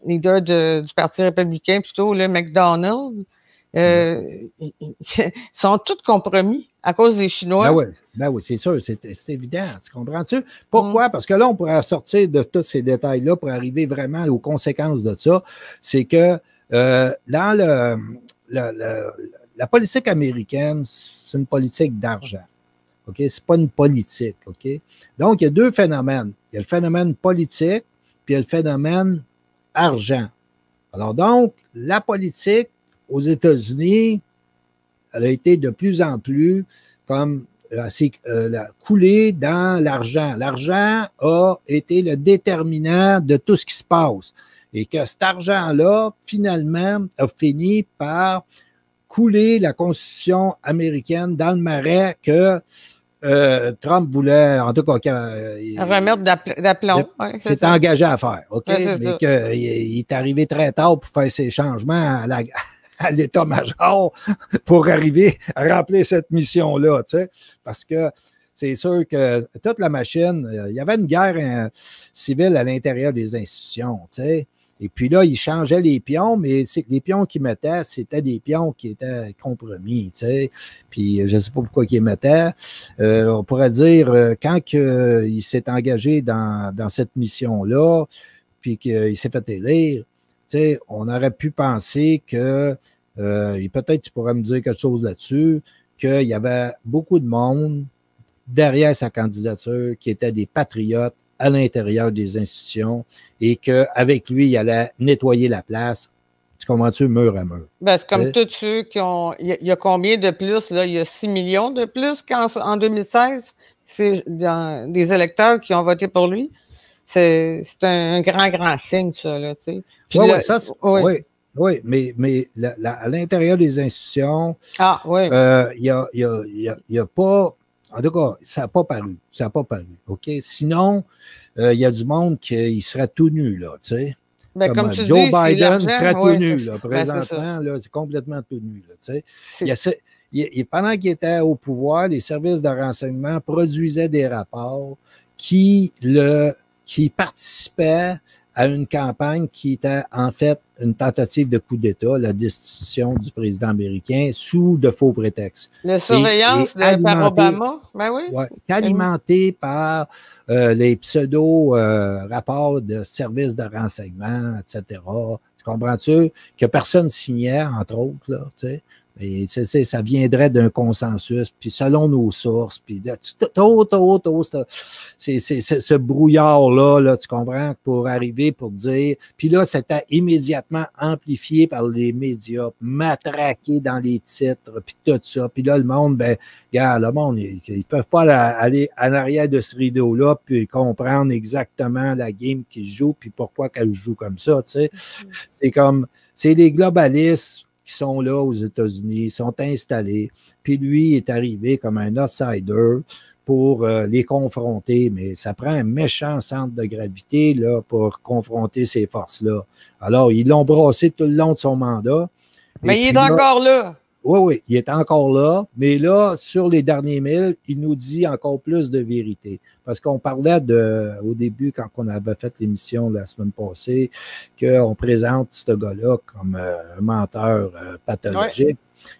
leader du Parti républicain plutôt, le McDonald. Ils sont tous compromis à cause des Chinois. Ben oui, c'est sûr, c'est évident. Tu comprends-tu? Pourquoi? Parce que là, on pourrait sortir de tous ces détails-là pour arriver vraiment aux conséquences de ça. C'est que dans la politique américaine, c'est une politique d'argent. OK? C'est pas une politique. OK? Donc, il y a deux phénomènes. Il y a le phénomène politique, puis il y a le phénomène argent. Alors donc, la politique aux États-Unis, elle a été de plus en plus comme coulée dans l'argent. L'argent a été le déterminant de tout ce qui se passe. Et que cet argent-là, finalement, a fini par couler la Constitution américaine dans le marais que Trump voulait, en tout cas, remettre d'aplomb. s'est engagé à faire, OK? Mais qu'il est arrivé très tard pour faire ces changements à l'état-major pour arriver à remplir cette mission-là, tu sais, parce que c'est sûr que toute la machine, il y avait une guerre civile à l'intérieur des institutions, tu sais. Et puis là, ils changeaient les pions, mais les pions qu'ils mettaient, c'était des pions qui étaient compromis, tu sais. Puis je ne sais pas pourquoi ils les mettaient. On pourrait dire, quand il s'est engagé dans cette mission-là, puis qu'il s'est fait élire, tu sais, on aurait pu penser que, et peut-être tu pourrais me dire quelque chose là-dessus, qu'il y avait beaucoup de monde derrière sa candidature qui étaient des patriotes à l'intérieur des institutions et qu'avec lui, il allait nettoyer la place. Tu comprends-tu, mur à mur? Ben, c'est comme tous ceux qui ont... Il y a combien de plus, là? Il y a 6 millions de plus qu'en 2016. C'est des électeurs qui ont voté pour lui. C'est un grand signe, ça, là, tu sais. Oui, ça, oui. Oui, mais à l'intérieur des institutions, oui. Il y a pas, en tout cas, ça n'a pas paru. Ça n'a pas paru. OK? Sinon, il y a du monde qui serait tout nu, là, tu sais. Ben, comme tu Joe dis, c'est Biden serait l'argent. tout Oui, nu, là. ben, c'est ça. Présentement, là, c'est complètement tout nu, là, tu sais. C'est- Pendant qu'il était au pouvoir, les services de renseignement produisaient des rapports qui participaient à une campagne qui était en fait une tentative de coup d'État, la destitution du président américain sous de faux prétextes. La surveillance par Obama, ben oui. Ouais, alimenté par les pseudo-rapports de services de renseignement, etc. Tu comprends-tu? Que personne signait, entre autres, là, tu sais. Et ça viendrait d'un consensus, puis selon nos sources, puis c'est ce brouillard-là, là, tu comprends, pour arriver, pour dire, puis là, c'était immédiatement amplifié par les médias, matraqué dans les titres, puis tout ça, puis là, le monde, ben, regarde, le monde, ils ne peuvent pas aller en arrière de ce rideau-là, puis comprendre exactement la game qu'ils jouent, puis pourquoi qu'elle joue comme ça, tu sais. C'est les globalistes qui sont là aux États-Unis, sont installés, puis lui est arrivé comme un outsider pour les confronter, mais ça prend un méchant centre de gravité là, pour confronter ces forces-là. Alors, ils l'ont brassé tout le long de son mandat. Mais il est encore là. Oui, il est encore là, mais là, sur les derniers 1000, il nous dit encore plus de vérité. Parce qu'on parlait au début, quand on avait fait l'émission la semaine passée, qu'on présente ce gars-là comme un menteur pathologique. Ouais.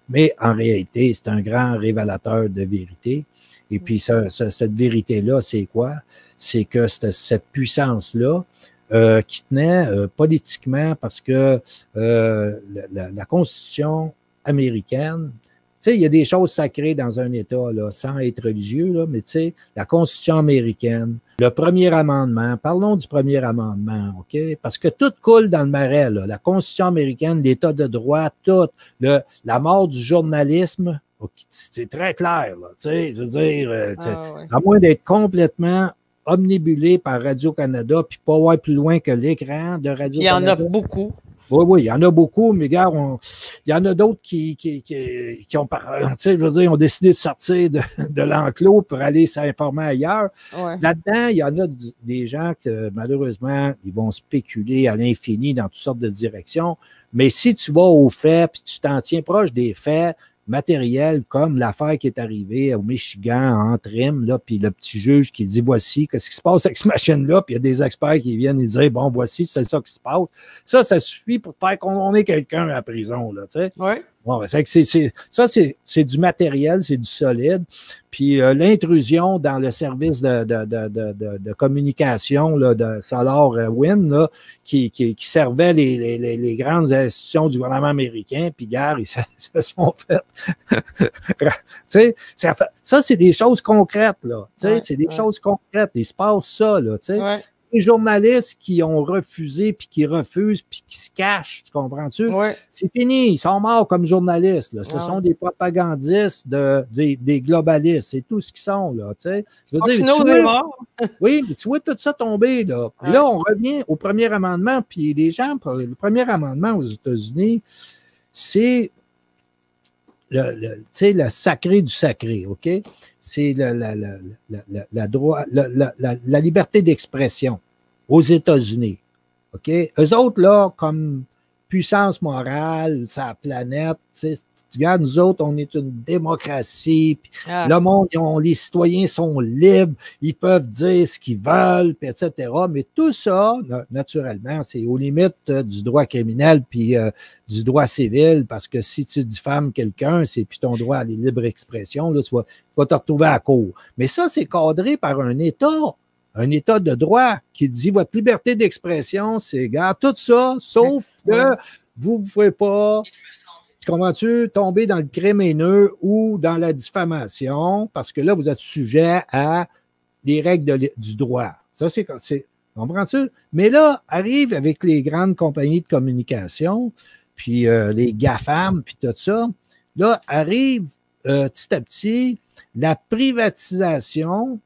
Mais en réalité, c'est un grand révélateur de vérité. Et puis, cette vérité-là, c'est quoi? C'est que cette puissance-là, qui tenait politiquement parce que la Constitution américaine, tu sais, il y a des choses sacrées dans un État, là, sans être religieux, là, mais tu sais, la Constitution américaine, le premier amendement, parlons du premier amendement, OK? Parce que tout coule dans le marais, là. La Constitution américaine, l'État de droit, tout, la mort du journalisme, okay, c'est très clair, là, tu sais, je veux dire, ouais. À moins d'être complètement omnibulé par Radio-Canada, puis pas voir plus loin que l'écran de Radio-Canada. Il y en a beaucoup. Oui, il y en a beaucoup, mais gars, il y en a d'autres qui ont, je veux dire, ont décidé de sortir de l'enclos pour aller s'informer ailleurs. Ouais. Là-dedans, il y en a des gens que, malheureusement, ils vont spéculer à l'infini dans toutes sortes de directions. Mais si tu vas aux faits, puis tu t'en tiens proche des faits matériels, comme l'affaire qui est arrivée au Michigan en trim, là, puis le petit juge qui dit voici, qu'est-ce qui se passe avec cette machine-là, puis il y a des experts qui viennent et dire bon, voici, c'est ça qui se passe. Ça suffit pour faire condamner quelqu'un à la prison, là, tu sais. Oui. Bon, fait que c'est du matériel, c'est du solide. Puis l'intrusion dans le service de communication là, de SolarWinds, là, qui servait les grandes institutions du gouvernement américain, puis gare, ils se sont fait. Tu sais, ça, c'est des choses concrètes, là. Tu sais, c'est des choses concrètes. Il se passe ça, là, tu sais. Ouais. Les journalistes qui ont refusé, puis qui refusent, puis qui se cachent, tu comprends-tu? Ouais. C'est fini, ils sont morts comme journalistes. Là. Ce sont des propagandistes, des globalistes, c'est tout ce qu'ils sont. Là, tu sais. Je veux dire, oui, mais tu vois tout ça tomber. Là. Et là, on revient au premier amendement, puis les gens, le premier amendement aux États-Unis, c'est le sacré du sacré, OK? C'est la liberté d'expression aux États-Unis, OK? Eux autres, là, comme puissance morale, sa planète, tu sais, tu regardes, nous autres, on est une démocratie, puis le monde, les citoyens sont libres, ils peuvent dire ce qu'ils veulent, puis etc. Mais tout ça, naturellement, c'est aux limites du droit criminel puis du droit civil, parce que si tu diffames quelqu'un, c'est plus ton droit à la libre expression, là, tu vas te retrouver à court. Mais ça, c'est cadré par un État de droit qui dit votre liberté d'expression, c'est, regarde, tout ça, sauf que vous ne pouvez pas... Comprends-tu, tomber dans le crime haineux ou dans la diffamation, parce que là, vous êtes sujet à des règles du droit. Ça, c'est comprends-tu? Mais là, arrive avec les grandes compagnies de communication, puis les GAFAM, puis tout ça, là, arrive petit à petit la privatisation,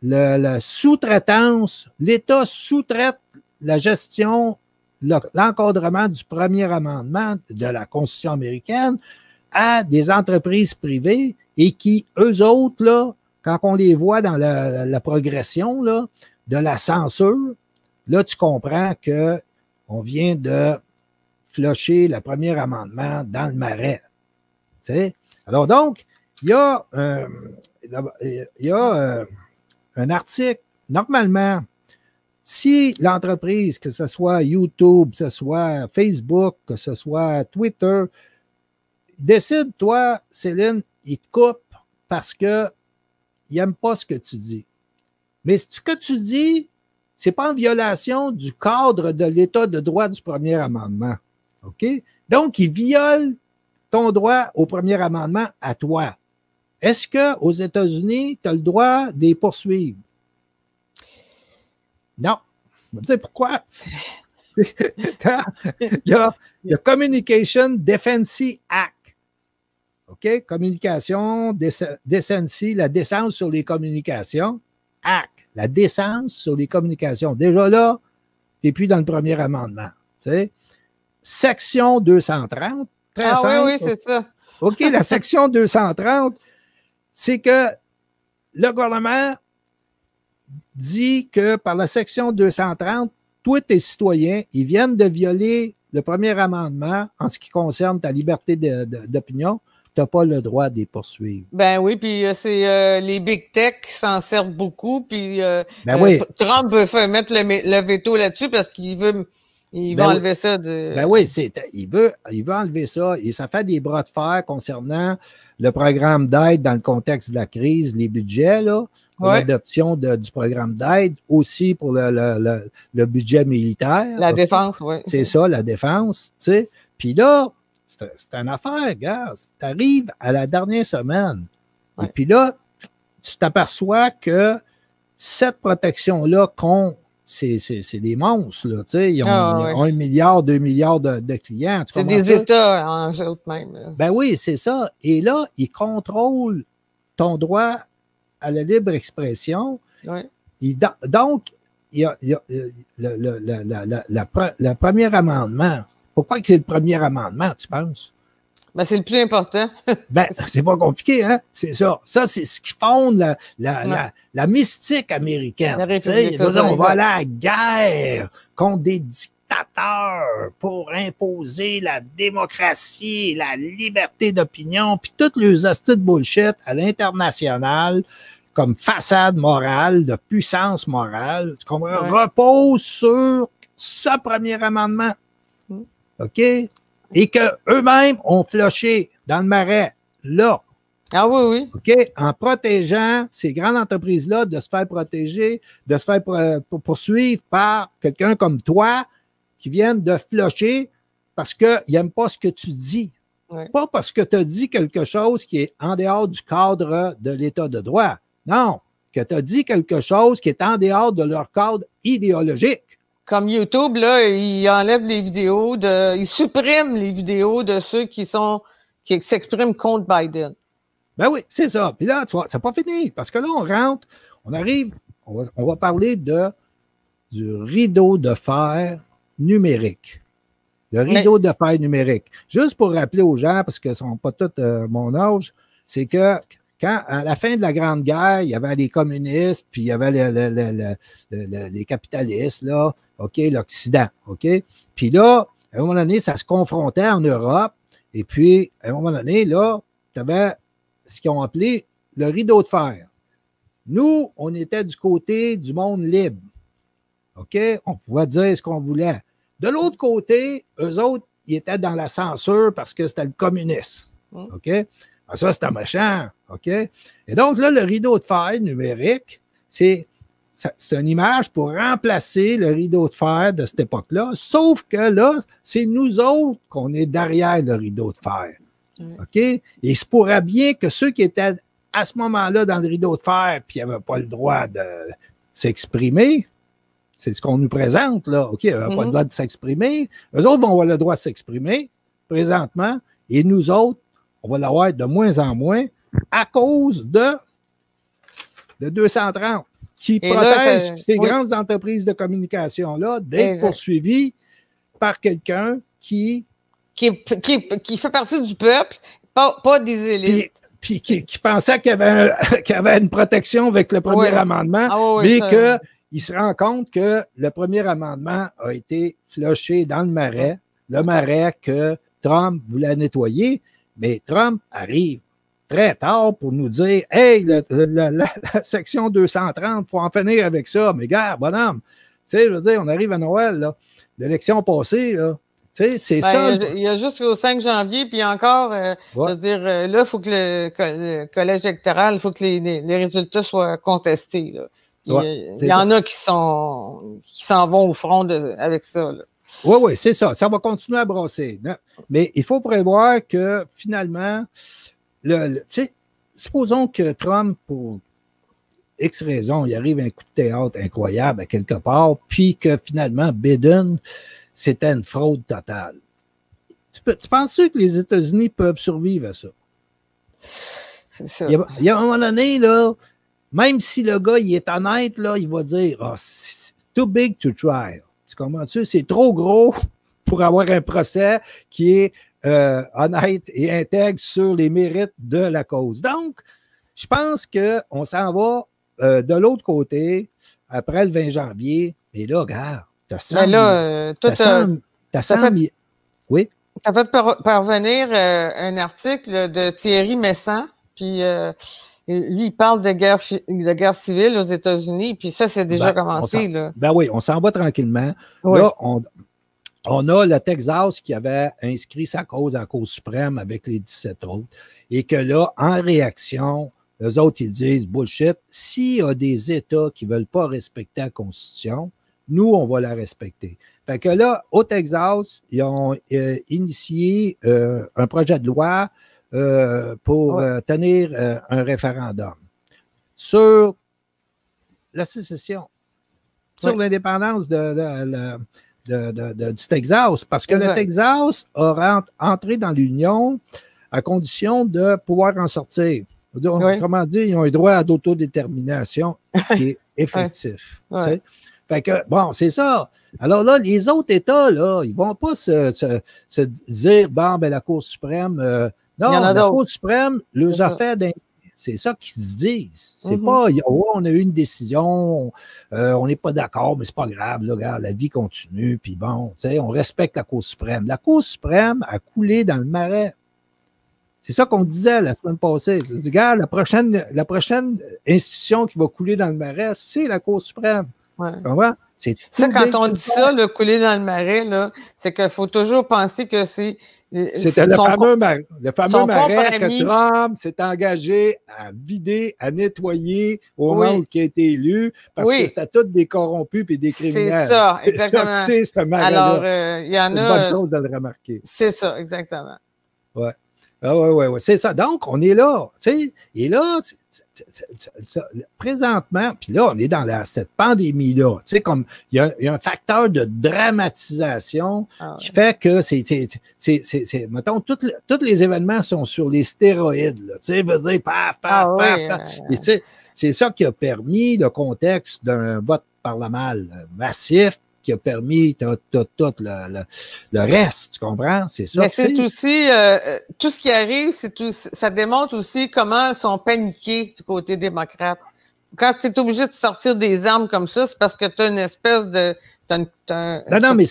la sous-traitance, l'État sous-traite la gestion l'encadrement du premier amendement de la Constitution américaine à des entreprises privées et qui, eux autres, là, quand on les voit dans la progression là, de la censure, là, tu comprends qu'on vient de flusher le premier amendement dans le marais. Tu sais? Alors donc, il y a un article, normalement, si l'entreprise, que ce soit YouTube, que ce soit Facebook, que ce soit Twitter, décide, toi, Céline, il te coupe parce qu'il n'aime pas ce que tu dis. Mais ce que tu dis, ce n'est pas en violation du cadre de l'État de droit du premier amendement. OK? Donc, il viole ton droit au premier amendement à toi. Est-ce qu'aux États-Unis, tu as le droit de les poursuivre? Non. Je vais te dire pourquoi. Il y a Communication Decency Act. OK? Communication, decency, la décence sur les communications. Act. La décence sur les communications. Déjà là, tu n'es plus dans le premier amendement. Tu sais? Section 230. Très simple. Oui, c'est ça. OK, la section 230, c'est que le gouvernement dit que par la section 230, tous tes citoyens, ils viennent de violer le premier amendement en ce qui concerne ta liberté d'opinion. Tu n'as pas le droit de les poursuivre. Ben oui, puis c'est les big tech qui s'en servent beaucoup. Puis Trump veut mettre le veto là-dessus parce qu'il veut enlever ça de. Ben oui, il veut enlever ça et ça fait des bras de fer concernant le programme d'aide dans le contexte de la crise, les budgets, là, pour l'adoption du programme d'aide, aussi pour le budget militaire. La défense, oui. C'est ça, la défense, tu sais. Puis là, c'est une affaire, gars. Tu arrives à la dernière semaine. Ouais. Et puis là, tu t'aperçois que cette protection-là c'est des monstres, là. Tu sais, ils ont 1 milliard, 2 milliards de clients. C'est des États en eux-mêmes. Ben oui, c'est ça. Et là, ils contrôlent ton droit à la libre expression. Ouais. Donc, il y a le premier amendement. Pourquoi c'est le premier amendement, tu penses? Ben, c'est le plus important. Ben, c'est pas compliqué, hein? C'est ça. Ça, c'est ce qui fonde la mystique américaine. On va aller à la guerre contre des dictateurs pour imposer la démocratie, la liberté d'opinion, puis toutes les hosties de bullshit à l'international comme façade morale, de puissance morale. Tu comprends? Repose sur ce premier amendement. OK? Et qu'eux-mêmes ont flushé dans le marais, là. Ah oui, oui. OK? En protégeant ces grandes entreprises-là de se faire protéger, de se faire poursuivre par quelqu'un comme toi qui viennent de flusher parce qu'ils n'aiment pas ce que tu dis. Ouais. Pas parce que tu as dit quelque chose qui est en dehors du cadre de l'État de droit. Non, que tu as dit quelque chose qui est en dehors de leur cadre idéologique. Comme YouTube, là, il enlève les vidéos il supprime les vidéos de ceux qui s'expriment contre Biden. Ben oui, c'est ça. Puis là, tu vois, c'est pas fini. Parce que là, on va parler du rideau de fer numérique. Le rideau de fer numérique. Juste pour rappeler aux gens, parce qu'ils ne sont pas tous mon âge, c'est que à la fin de la Grande Guerre, il y avait les communistes, puis il y avait les capitalistes, là, OK, l'Occident, OK? Puis là, à un moment donné, ça se confrontait en Europe, et puis, à un moment donné, là, tu avais ce qu'ils ont appelé le rideau de fer. Nous, on était du côté du monde libre, OK? On pouvait dire ce qu'on voulait. De l'autre côté, eux autres, ils étaient dans la censure parce que c'était le communisme, OK? Ah, ça, c'était méchant, OK? Et donc, là, le rideau de fer numérique, c'est une image pour remplacer le rideau de fer de cette époque-là, sauf que là, c'est nous autres qu'on est derrière le rideau de fer, OK? Et il se pourrait bien que ceux qui étaient à ce moment-là dans le rideau de fer puis qui n'avaient pas le droit de s'exprimer, c'est ce qu'on nous présente, là, OK? Ils n'avaient pas le droit de s'exprimer. Eux autres vont avoir le droit de s'exprimer présentement, et nous autres, on va l'avoir de moins en moins à cause de 230 qui protège ces grandes entreprises de communication-là d'être poursuivies par quelqu'un qui fait partie du peuple, pas des élites. Puis qui pensait qu'il y avait une protection avec le premier amendement, mais qu'il se rend compte que le premier amendement a été flushé dans le marais que Trump voulait nettoyer, mais Trump arrive très tard pour nous dire « Hey, la section 230, il faut en finir avec ça. » Mais gars, bonhomme, tu sais, je veux dire, on arrive à Noël, là, l'élection passée, là. Tu sais, c'est ça. Il y a jusqu'au 5 janvier, puis encore, je veux dire, là, il faut que le collège électoral, il faut que les résultats soient contestés. Là. Il y en a qui s'en vont au front avec ça. Oui, c'est ça. Ça va continuer à brasser. Non? Mais il faut prévoir que finalement, supposons que Trump, pour X raisons, il arrive un coup de théâtre incroyable à quelque part, puis que finalement, Biden, c'était une fraude totale. Tu penses-tu que les États-Unis peuvent survivre à ça? C'est ça. Il y a un moment donné, là, même si le gars il est honnête, là, il va dire c'est too big to try. Tu comprends-tu? C'est trop gros pour avoir un procès qui est honnête et intègre sur les mérites de la cause. Donc, je pense qu'on s'en va de l'autre côté après le 20 janvier. Mais là, regarde, mais là, tu as fait parvenir un article de Thierry Messant, puis lui, il parle de guerre civile aux États-Unis, puis ça, c'est déjà commencé. Oui, on s'en va tranquillement. Oui. Là, on a le Texas qui avait inscrit sa cause à la Cour suprême avec les 17 autres, et que là, en réaction, eux autres, ils disent bullshit, s'il y a des États qui ne veulent pas respecter la Constitution, nous, on va la respecter. Fait que là, au Texas, ils ont initié un projet de loi pour tenir un référendum sur la sécession, sur l'indépendance du Texas, parce que le Texas a entré dans l'Union à condition de pouvoir en sortir. Autrement dit, ils ont un droit à d'autodétermination qui est effectif. Fait que, bon, c'est ça. Alors là, les autres États, là, ils vont pas se dire, bon, ben, la Cour suprême, non, la Cour suprême leur a fait c'est ça qu'ils se disent. C'est pas, on a eu une décision, on n'est pas d'accord, mais c'est pas grave, là, regarde, la vie continue, puis bon, tu sais, on respecte la Cour suprême. La Cour suprême a coulé dans le marais. C'est ça qu'on disait la semaine passée. C'est dit, regarde, la prochaine institution qui va couler dans le marais, c'est la Cour suprême. Ouais. Tu comprends? Ça, quand on dit ça, le couler dans le marais, là, c'est qu'il faut toujours penser que c'était le fameux marais que Trump s'est engagé à vider, à nettoyer au moment où il a été élu, parce que c'était tous des corrompus et des criminels. C'est ça, exactement. C'est ça, ce marais-là. Alors, il y en a... C'est une bonne chose de le remarquer. C'est ça, exactement. Ouais. Ah ouais, c'est ça. Donc, on est là, tu sais. Et là, présentement, puis là, on est dans cette pandémie-là. Tu sais, comme il y a un facteur de dramatisation qui fait que mettons, tous les événements sont sur les stéroïdes, là. Tu sais, veut dire, paf. Et tu sais, c'est ça qui a permis le contexte d'un vote parlementaire massif, qui a permis tout le reste, tu comprends? C'est ça. Mais c'est aussi, tout ce qui arrive, ça démontre aussi comment ils sont paniqués du côté démocrate. Quand tu es obligé de sortir des armes comme ça, c'est parce que tu as une espèce de... Non, mais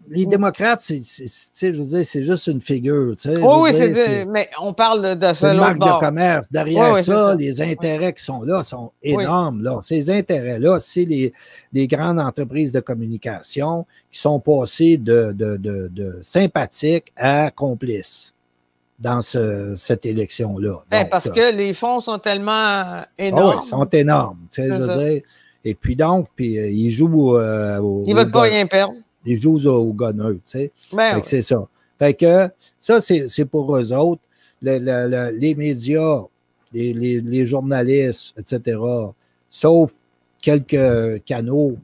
les démocrates, je veux dire, c'est juste une figure. Mais on parle de ça. C'est une marque de commerce. Derrière ça, les intérêts qui sont là sont énormes. Là. Ces intérêts-là, c'est les grandes entreprises de communication qui sont passées de sympathiques à complices dans cette élection-là. Parce que les fonds sont tellement énormes. Oui, ils sont énormes. Je veux dire. Et puis donc, ils jouent ils veulent pas rien perdre. Ils jouent au gunneux, tu sais. C'est ça. Fait que ça, c'est pour eux autres. Les médias, les journalistes, etc., sauf quelques canaux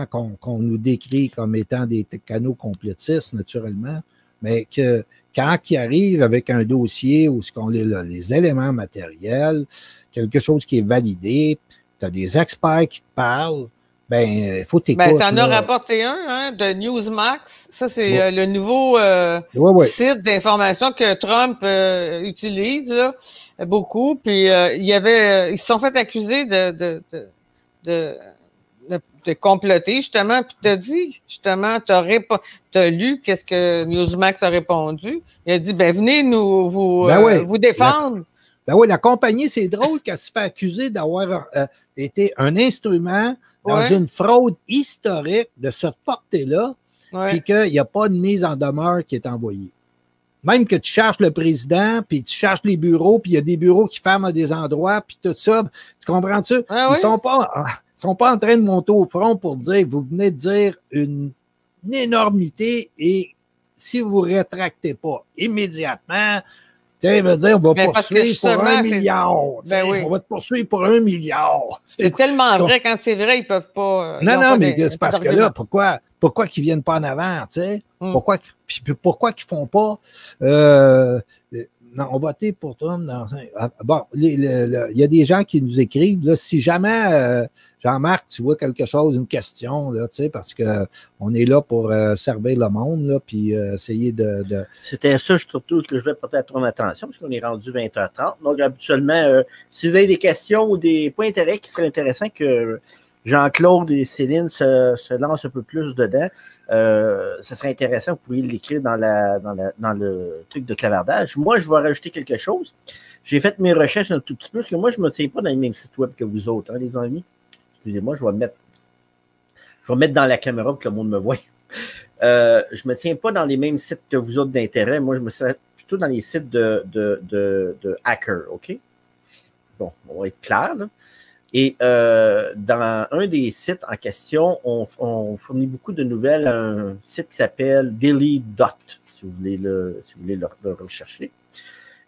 qu'on nous décrit comme étant des canaux complétistes, naturellement, mais que quand ils arrivent avec un dossier où on les éléments matériels, quelque chose qui est validé, tu as des experts qui te parlent, Ben, il faut t'écouter. Ben, t'en as rapporté un, hein, de Newsmax. Ça, c'est le nouveau site d'information que Trump utilise, là, beaucoup. Puis, ils se sont fait accuser de comploter, justement. Puis, t'as dit, justement, t'as lu qu'est-ce que Newsmax a répondu. Il a dit, ben, venez vous défendre. Ben oui, la compagnie, c'est drôle qu'elle se fait accuser d'avoir été un instrument dans une fraude historique de cette portée-là, puis qu'il n'y a pas de mise en demeure qui est envoyée. Même que tu cherches le président, puis tu cherches les bureaux, puis il y a des bureaux qui ferment à des endroits, puis tout ça, tu comprends-tu? Ils sont pas en train de monter au front pour dire, vous venez de dire une énormité, et si vous ne rétractez pas immédiatement, tiens, veut dire, on va poursuivre pour 1 milliard. On va te poursuivre pour 1 milliard. C'est tellement vrai. Quand c'est vrai, ils peuvent pas. Non, mais c'est parce que là, pourquoi qu'ils viennent pas en avant, tu sais? Pourquoi qu'ils font pas? Non, on va voter pour Trump. Bon, il y a des gens qui nous écrivent. Là, si jamais, Jean-Marc, tu vois quelque chose, une question, là, tu sais, parce qu'on est là pour servir le monde, là, puis essayer de... C'était ça, surtout, que je voulais porter à ton attention, parce qu'on est rendu 20h30. Donc, habituellement, si vous avez des questions ou des points d'intérêt qui seraient intéressants que Jean-Claude et Céline se lancent un peu plus dedans, ça serait intéressant, vous pourriez l'écrire dans le truc de clavardage. Moi, je vais rajouter quelque chose. J'ai fait mes recherches un tout petit peu, parce que moi, je ne me tiens pas dans les mêmes sites web que vous autres, hein, les amis. Excusez-moi, je vais mettre dans la caméra pour que le monde me voie. Je ne me tiens pas dans les mêmes sites que vous autres d'intérêt. Moi, je me tiens plutôt dans les sites de hackers, OK? Bon, on va être clair, là. Et dans un des sites en question, on fournit beaucoup de nouvelles à un site qui s'appelle Daily Dot, si vous voulez le rechercher.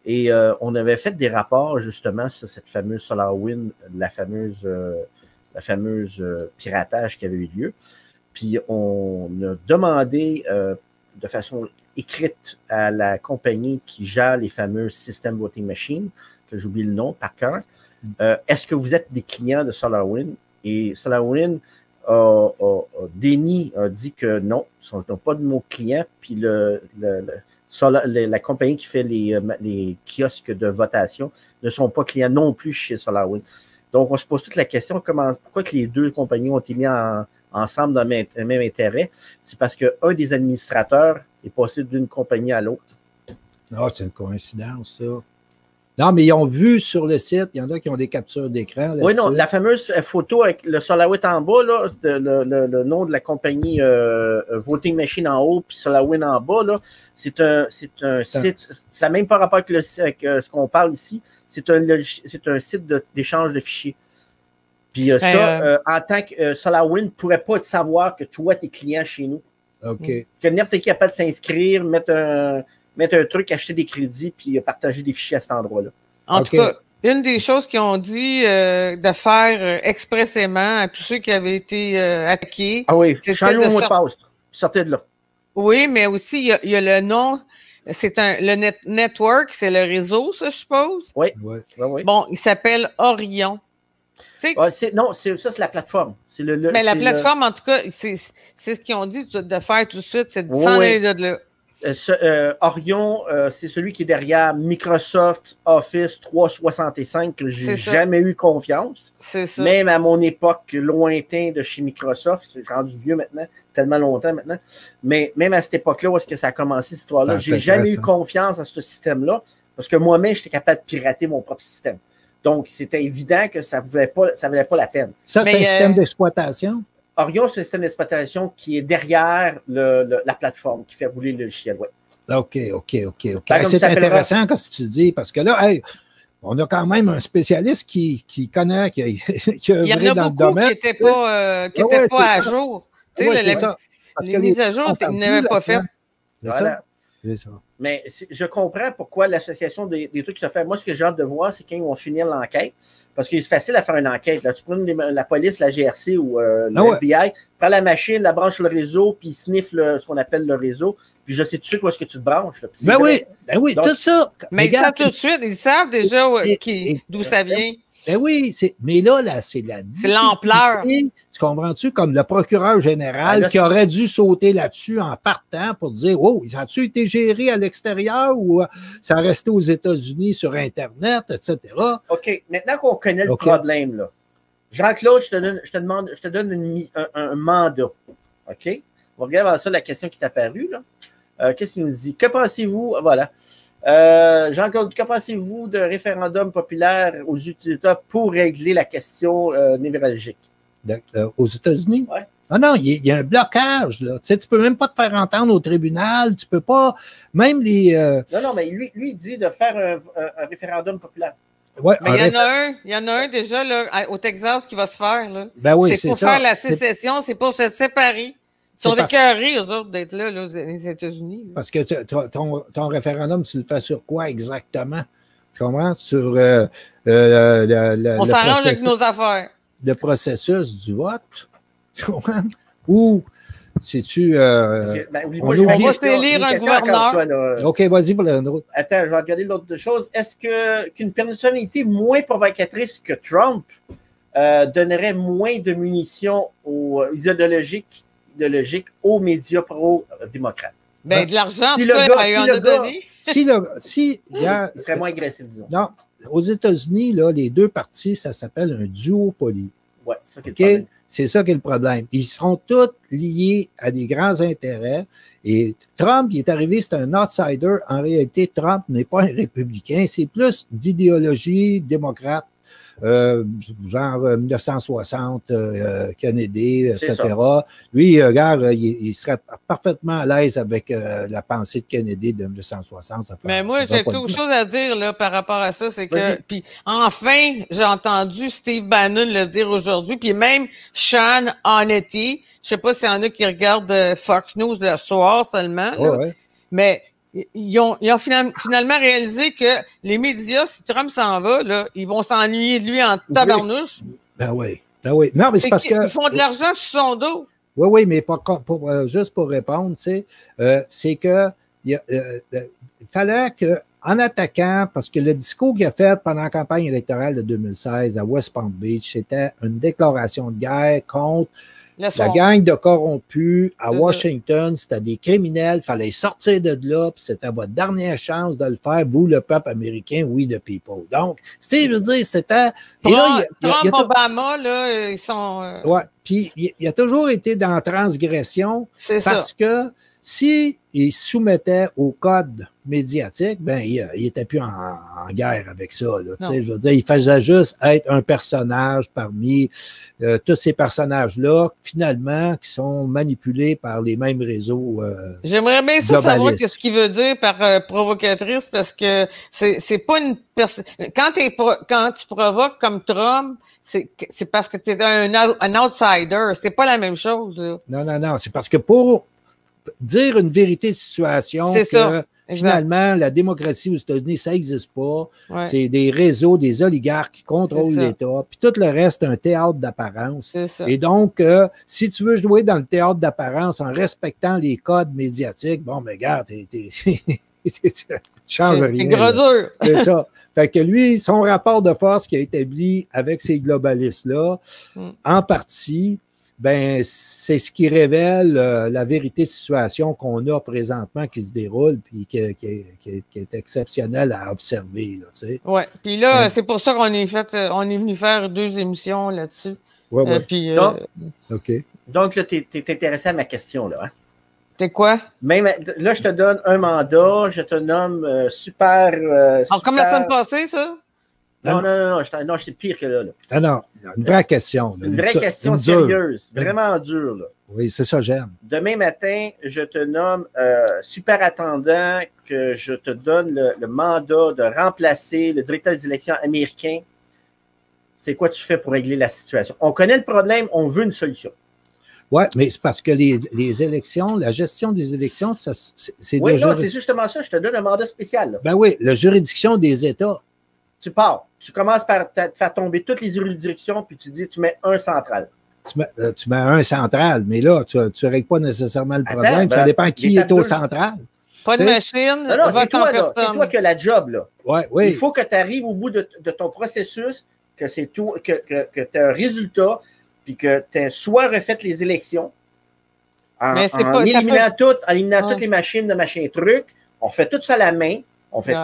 Et on avait fait des rapports justement sur cette fameuse SolarWinds, la fameuse piratage qui avait eu lieu. Puis on a demandé de façon écrite à la compagnie qui gère les fameux System Voting Machines, que j'oublie le nom par cœur. Est-ce que vous êtes des clients de SolarWinds? Et SolarWinds a dit que non, ce ne sont pas de nos clients. Puis la compagnie qui fait les kiosques de votation ne sont pas clients non plus chez SolarWinds. Donc, on se pose toute la question, pourquoi que les deux compagnies ont été mis ensemble dans le même intérêt? C'est parce qu'un des administrateurs est passé d'une compagnie à l'autre. Ah, c'est une coïncidence, ça. Non, mais ils ont vu sur le site, il y en a qui ont des captures d'écran. Oui, non, la fameuse photo avec le SolarWinds en bas, là, le nom de la compagnie Voting Machine en haut, puis SolarWinds en bas, là, c'est un site, ça n'a même pas rapport avec ce qu'on parle ici, c'est un site d'échange de fichiers. Puis en tant que SolarWinds ne pourrait pas te savoir que toi, tu es client chez nous. OK. Que n'importe qui capable de s'inscrire, mettre un truc, acheter des crédits, puis partager des fichiers à cet endroit-là. En tout cas, une des choses qu'ils ont dit de faire expressément à tous ceux qui avaient été attaqués. Ah oui, changez le mot de passe. Sortez de là. Oui, mais aussi, il y a le nom. C'est le network, c'est le réseau, ça, je suppose? Oui. Bon, il s'appelle Orion. Non, ça, c'est la plateforme. Mais la plateforme, en tout cas, c'est ce qu'ils ont dit de faire tout de suite, c'est de s'en aller de là. Orion, c'est celui qui est derrière Microsoft Office 365 que j'ai jamais eu confiance. C'est ça. Même à mon époque lointaine de chez Microsoft, c'est rendu vieux maintenant, tellement longtemps maintenant. Mais même à cette époque-là, où est-ce que ça a commencé cette histoire-là, j'ai jamais eu confiance à ce système-là parce que moi-même, j'étais capable de pirater mon propre système. Donc, c'était évident que ça valait pas la peine. Ça, c'est un système d'exploitation? Orion, c'est un système d'exploitation qui est derrière la plateforme qui fait rouler le logiciel web. OK. C'est intéressant ce que tu dis, parce que là, on a quand même un spécialiste qui connaît, qui a il y en a beaucoup qui n'étaient pas, à jour. Oui, c'est ça. Parce les mises à jour, ils n'avaient pas fait. Voilà. C'est ça. Mais je comprends pourquoi l'association des trucs se fait. Moi, ce que j'ai hâte de voir, c'est quand ils vont finir l'enquête. Parce que c'est facile à faire une enquête. Là. Tu prends la police, la GRC ou le FBI, prends la machine, la branche sur le réseau, puis sniffe ce qu'on appelle le réseau. Puis je sais tout de suite où est-ce que tu te branches. Là. Ben oui, donc, tout ça. Mais ils savent tout de suite, ils savent déjà d'où ça vient. Ben oui, mais là, c'est la difficulté. C'est l'ampleur. Tu comprends-tu? Comme le procureur général qui aurait dû sauter là-dessus en partant pour dire, oh, ça a-tu été géré à l'extérieur ou ça a resté aux États-Unis sur Internet, etc. OK. Maintenant qu'on connaît le problème, là, Jean-Claude, je te donne un mandat. OK? On regarde ça, la question qui est apparue, là. Qu'est-ce qu'il nous dit? Que pensez-vous? Voilà. Jean-Claude, que pensez-vous d'un référendum populaire aux États pour régler la question névralgique? Aux États-Unis? Oui. Ah non, il y a un blocage, là. Tu sais, tu peux même pas te faire entendre au tribunal, tu peux pas, même les... Non, mais lui, il dit de faire un référendum populaire. Ouais, mais il y en a un déjà, là, au Texas qui va se faire, là. Ben oui, c'est pour faire la sécession, c'est pour se séparer. Ils sont écœurés, eux autres, d'être là, les États-Unis. Là. Parce que ton référendum, tu le fais sur quoi exactement? Tu comprends? Sur on s'arrange avec nos affaires. Le processus du vote? Tu comprends? Ou si-tu... on va s'élire un gouverneur. OK, vas-y pour l'autre. Attends, je vais regarder l'autre chose. Est-ce qu'une personnalité moins provocatrice que Trump donnerait moins de munitions aux idéologiques aux médias pro-démocrates? Ben, de l'argent, il en a donné. Il serait moins agressif, disons. Non, aux États-Unis, là, les deux partis, ça s'appelle un duopoly. Oui, c'est ça qui est le problème. C'est ça qui est le problème. Ils seront tous liés à des grands intérêts. Et Trump, il est arrivé, c'est un outsider. En réalité, Trump n'est pas un républicain. C'est plus d'idéologie démocrate. Genre 1960, Kennedy, etc. Lui, regarde, il serait parfaitement à l'aise avec la pensée de Kennedy de 1960. Mais moi, j'ai quelque chose à dire là, par rapport à ça, c'est que, puis enfin, j'ai entendu Steve Bannon le dire aujourd'hui, puis même Sean Hannity, je sais pas s'il y en a qui regardent Fox News le soir seulement, là, mais ils ont finalement réalisé que les médias, si Trump s'en va, là, ils vont s'ennuyer de lui en tabarnouche. Ben oui. Non, mais c'est parce que... Ils font de l'argent sur son dos. Oui, mais juste pour répondre, tu sais, c'est que il fallait que, en attaquant, parce que le discours qu'il a fait pendant la campagne électorale de 2016 à West Palm Beach, c'était une déclaration de guerre contre la gang de corrompus à Washington. C'était des criminels, il fallait sortir de là, puis c'était votre dernière chance de le faire, vous, le peuple américain, we the people. Donc, je veux dire, c'était... Trump, Obama, là, ils sont... Ouais, puis il a toujours été dans la transgression parce que s'il soumettait au code médiatique, ben il était plus en guerre avec ça. Là, je veux dire, il faisait juste être un personnage parmi tous ces personnages-là, finalement, qui sont manipulés par les mêmes réseaux. J'aimerais bien ça savoir ce qu'il veut dire par provocatrice, parce que c'est pas une personne. Quand tu provoques comme Trump, c'est parce que tu es un outsider. C'est pas la même chose. Là. Non. C'est parce que pour dire une vérité de situation, finalement, la démocratie aux États-Unis, ça n'existe pas. Ouais. C'est des réseaux, des oligarques qui contrôlent l'État. Puis tout le reste, un théâtre d'apparence. Et donc, si tu veux jouer dans le théâtre d'apparence en respectant les codes médiatiques, bon, mais regarde, tu changes rien. C'est gros dur. C'est ça. Fait que lui, son rapport de force qui a établi avec ces globalistes-là, en partie, ben, c'est ce qui révèle la vérité de situation qu'on a présentement qui se déroule puis qui est exceptionnelle à observer, là, tu sais. Ouais. Puis là, c'est pour ça qu'on est venu faire 2 émissions là-dessus. Ouais. OK. Donc, là, t'es intéressé à ma question, là, hein? C'est quoi? Même, là, je te donne un mandat, je te nomme super... Alors, comme la semaine passée, ça? Non, c'est pire que là. Non, une vraie question. Une vraie question sérieuse, vraiment dure, là. Oui, c'est ça, j'aime. Demain matin, je te nomme super attendant que je te donne le mandat de remplacer le directeur des élections américain. C'est quoi tu fais pour régler la situation? On connaît le problème, on veut une solution. Oui, mais c'est parce que les élections, la gestion des élections, c'est oui, non, c'est justement ça. Je te donne un mandat spécial. Là. Ben oui, la juridiction des États. Tu pars. Tu commences par faire tomber toutes les juridictions, puis tu mets un central. Tu mets un central, mais là, tu ne règles pas nécessairement le problème. Ça dépend qui est au central. Pas de machine. Non, c'est toi qui as la job. Là. Oui. Il faut que tu arrives au bout de ton processus, que c'est tout, que tu as un résultat, puis que tu as soit refait les élections en éliminant toutes les machines de machin-truc, on fait tout ça à la main, on fait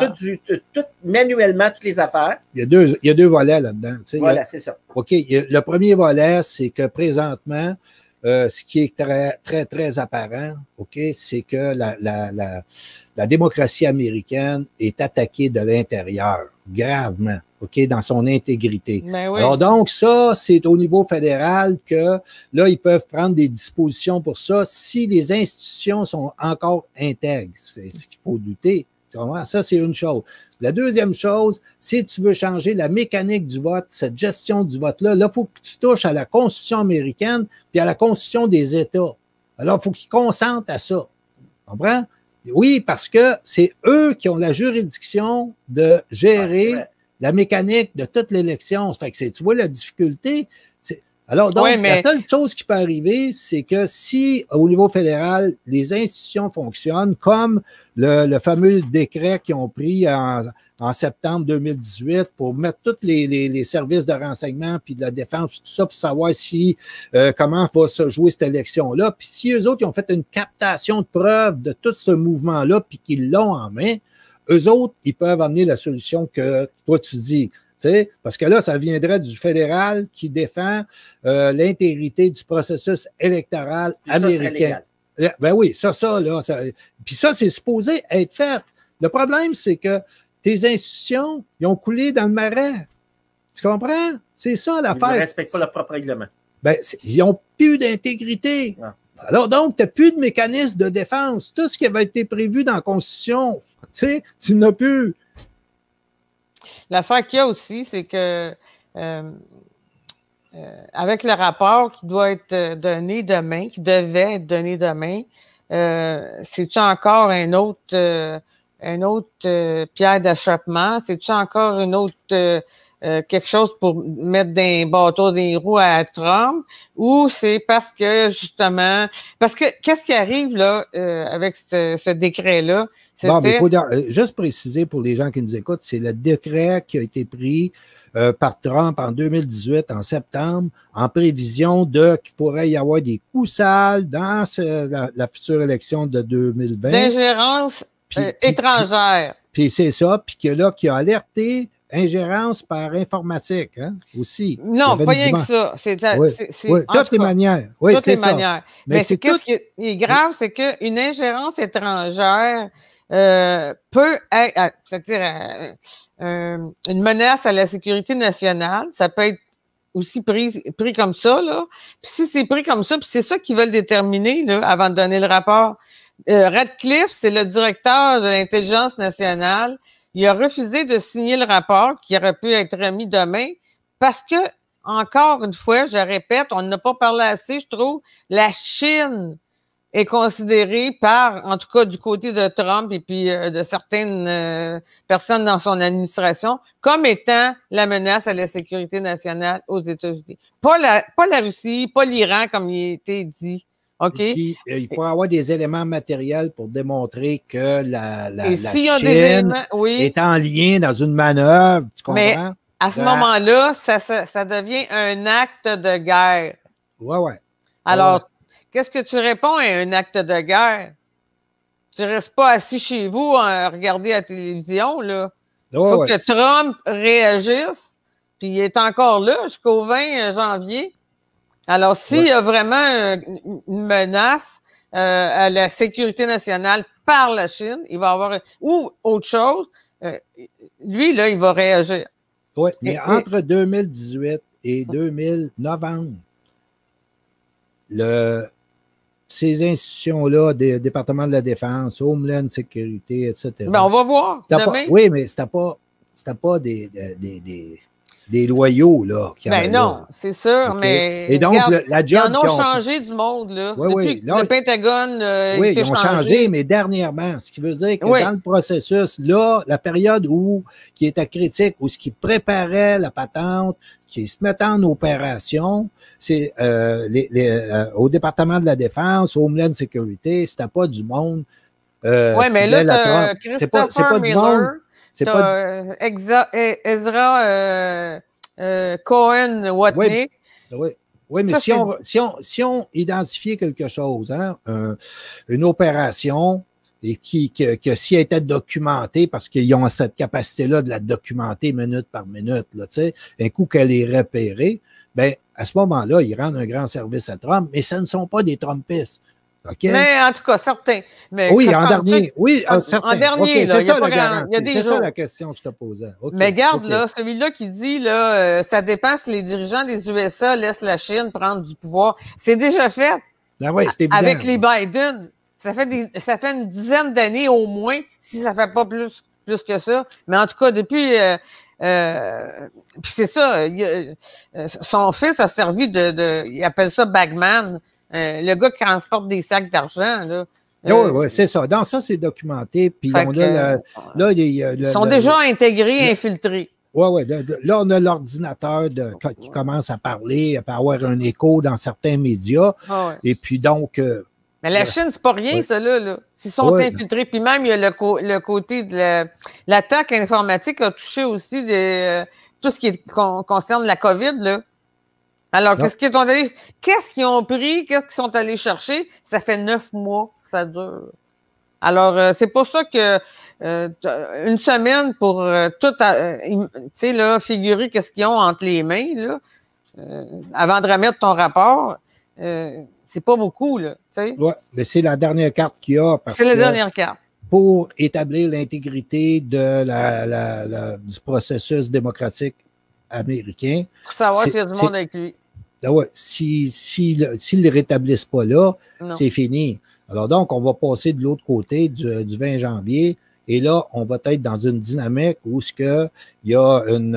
tout manuellement, toutes les affaires. Il y a deux volets là-dedans. Voilà, c'est ça. OK. Le premier volet, c'est que présentement, ce qui est très, très, très apparent, OK, c'est que la démocratie américaine est attaquée de l'intérieur, gravement, OK, dans son intégrité. Oui. Alors donc, ça, c'est au niveau fédéral que là, ils peuvent prendre des dispositions pour ça si les institutions sont encore intègres. C'est ce qu'il faut douter. Ça, c'est une chose. La deuxième chose, si tu veux changer la mécanique du vote, cette gestion du vote-là, il faut que tu touches à la Constitution américaine puis à la Constitution des États. Alors, il faut qu'ils consentent à ça. Tu comprends? Oui, parce que c'est eux qui ont la juridiction de gérer la mécanique de toute l'élection. Fait que tu vois la difficulté. Alors, donc, la seule chose qui peut arriver, c'est que si, au niveau fédéral, les institutions fonctionnent comme le fameux décret qu'ils ont pris en septembre 2018 pour mettre tous les services de renseignement puis de la défense, tout ça, pour savoir si comment va se jouer cette élection-là. Puis si eux autres, ils ont fait une captation de preuves de tout ce mouvement-là puis qu'ils l'ont en main, eux autres, ils peuvent amener la solution que toi, tu dis. T'sais, parce que là, ça viendrait du fédéral qui défend l'intégrité du processus électoral américain. Ben oui, là. Puis ça, c'est supposé être fait. Le problème, c'est que tes institutions, ils ont coulé dans le marais. Tu comprends? C'est ça l'affaire. Ils ne respectent pas leur propre règlement. Ben, ils n'ont plus d'intégrité. Ah. Alors donc, tu n'as plus de mécanisme de défense. Tout ce qui avait été prévu dans la Constitution, tu n'as plus. L'affaire qu'il y a aussi, c'est que avec le rapport qui doit être donné demain, qui devait être donné demain, c'est-tu encore une autre pierre d'achoppement? C'est-tu encore une autre quelque chose pour mettre des bâtons des roues à Trump? Ou c'est parce que justement, parce que qu'est-ce qui arrive là avec ce décret-là? Bon, mais il faut juste préciser pour les gens qui nous écoutent, c'est le décret qui a été pris par Trump en 2018, en septembre, en prévision qu'il pourrait y avoir des coups sales dans la future élection de 2020. D'ingérence étrangère. Puis c'est ça, puis qui a alerté ingérence par informatique, hein, aussi. Non, pas rien que ça. C'est toutes les manières. Oui, toutes les manières. Mais c'est qu'est-ce qui est grave, c'est qu'une ingérence étrangère peut être, c'est-à-dire une menace à la sécurité nationale, ça peut être aussi pris comme ça, là. Puis si c'est pris comme ça, puis c'est ça qu'ils veulent déterminer, là, avant de donner le rapport. Radcliffe, c'est le directeur de l'intelligence nationale. Il a refusé de signer le rapport qui aurait pu être remis demain parce que, encore une fois, je répète, on n'a pas parlé assez, je trouve, la Chine est considérée par, en tout cas du côté de Trump et puis de certaines personnes dans son administration, comme étant la menace à la sécurité nationale aux États-Unis. Pas la Russie, pas l'Iran, comme il a été dit. OK. Puis, il faut avoir des éléments matériels pour démontrer que la Chine est en lien dans une manœuvre. Tu comprends? Mais à ce moment-là, ça devient un acte de guerre. Oui. Alors, qu'est-ce que tu réponds à un acte de guerre? Tu ne restes pas assis chez vous à regarder la télévision, là. Il faut que Trump réagisse, puis il est encore là jusqu'au 20 janvier. Alors, s'il y a vraiment une menace à la sécurité nationale par la Chine, il va avoir... Ou autre chose, lui, là, il va réagir. Oui, mais entre 2018 et 2000, novembre, ces institutions-là, des départements de la Défense, Homeland Security, etc. Ben, on va voir. Oui, mais c'était pas des loyaux, là. Ben non, c'est sûr, mais. Et donc, regarde, la job. Ils en ont changé du monde, là. Oui, depuis le Pentagone. Ils ont changé, mais dernièrement. Ce qui veut dire que dans le processus, là, la période qui était critique, où ce qui préparait la patente, qui se mettait en opération, c'est au département de la Défense, au Homeland Security, c'était pas du monde. Oui, mais là, Christopher c'est pas Miller. du monde. Ezra Cohen-Watney. Oui. Oui, mais Ça, si on identifiait quelque chose, hein, une opération, et que si elle était documentée, parce qu'ils ont cette capacité-là de la documenter minute par minute, là, tu sais, un coup qu'elle est repérée, ben, à ce moment-là, ils rendent un grand service à Trump, mais ce ne sont pas des Trumpistes. Okay? Mais en tout cas, certains. Mais oui, en dernier. Oui, certains. En dernier, okay, là, c'est ça la garantie. C'est ça la question que je te posais. Okay, mais garde, là, celui-là qui dit, là, ça dépend si les dirigeants des USA laissent la Chine prendre du pouvoir. C'est déjà fait. Ben oui, c'est évident. Avec les Biden. Ça fait une dizaine d'années au moins, si ça fait pas plus que ça. Mais en tout cas, depuis... puis c'est ça, son fils a servi il appelle ça bagman, le gars qui transporte des sacs d'argent, là. Oui, c'est ça. Donc, ça, c'est documenté. Puis on a ils sont déjà intégrés, infiltrés. Oui. Là, on a l'ordinateur qui commence à parler, à avoir un écho dans certains médias. Et puis donc... mais la Chine, c'est pas rien, ça, là. S'ils sont infiltrés. Puis même, il y a le côté de l'attaque informatique a touché aussi tout ce qui concerne la COVID, là. Alors, qu'est-ce qu'ils ont pris? Qu'est-ce qu'ils sont allés chercher? Ça fait 9 mois que ça dure. Alors, c'est pour ça que une semaine pour tout, tu sais, là, figurer qu'est-ce qu'ils ont entre les mains, là, avant de remettre ton rapport, c'est pas beaucoup, là, tu sais. Oui, mais c'est la dernière carte qu'il y a. C'est la dernière carte. Pour établir l'intégrité du processus démocratique américain. Pour savoir s'il y a du monde avec lui. Ouais, s'ils ne le rétablissent pas là, c'est fini. Alors donc, on va passer de l'autre côté du 20 janvier et là, on va être dans une dynamique où il y a une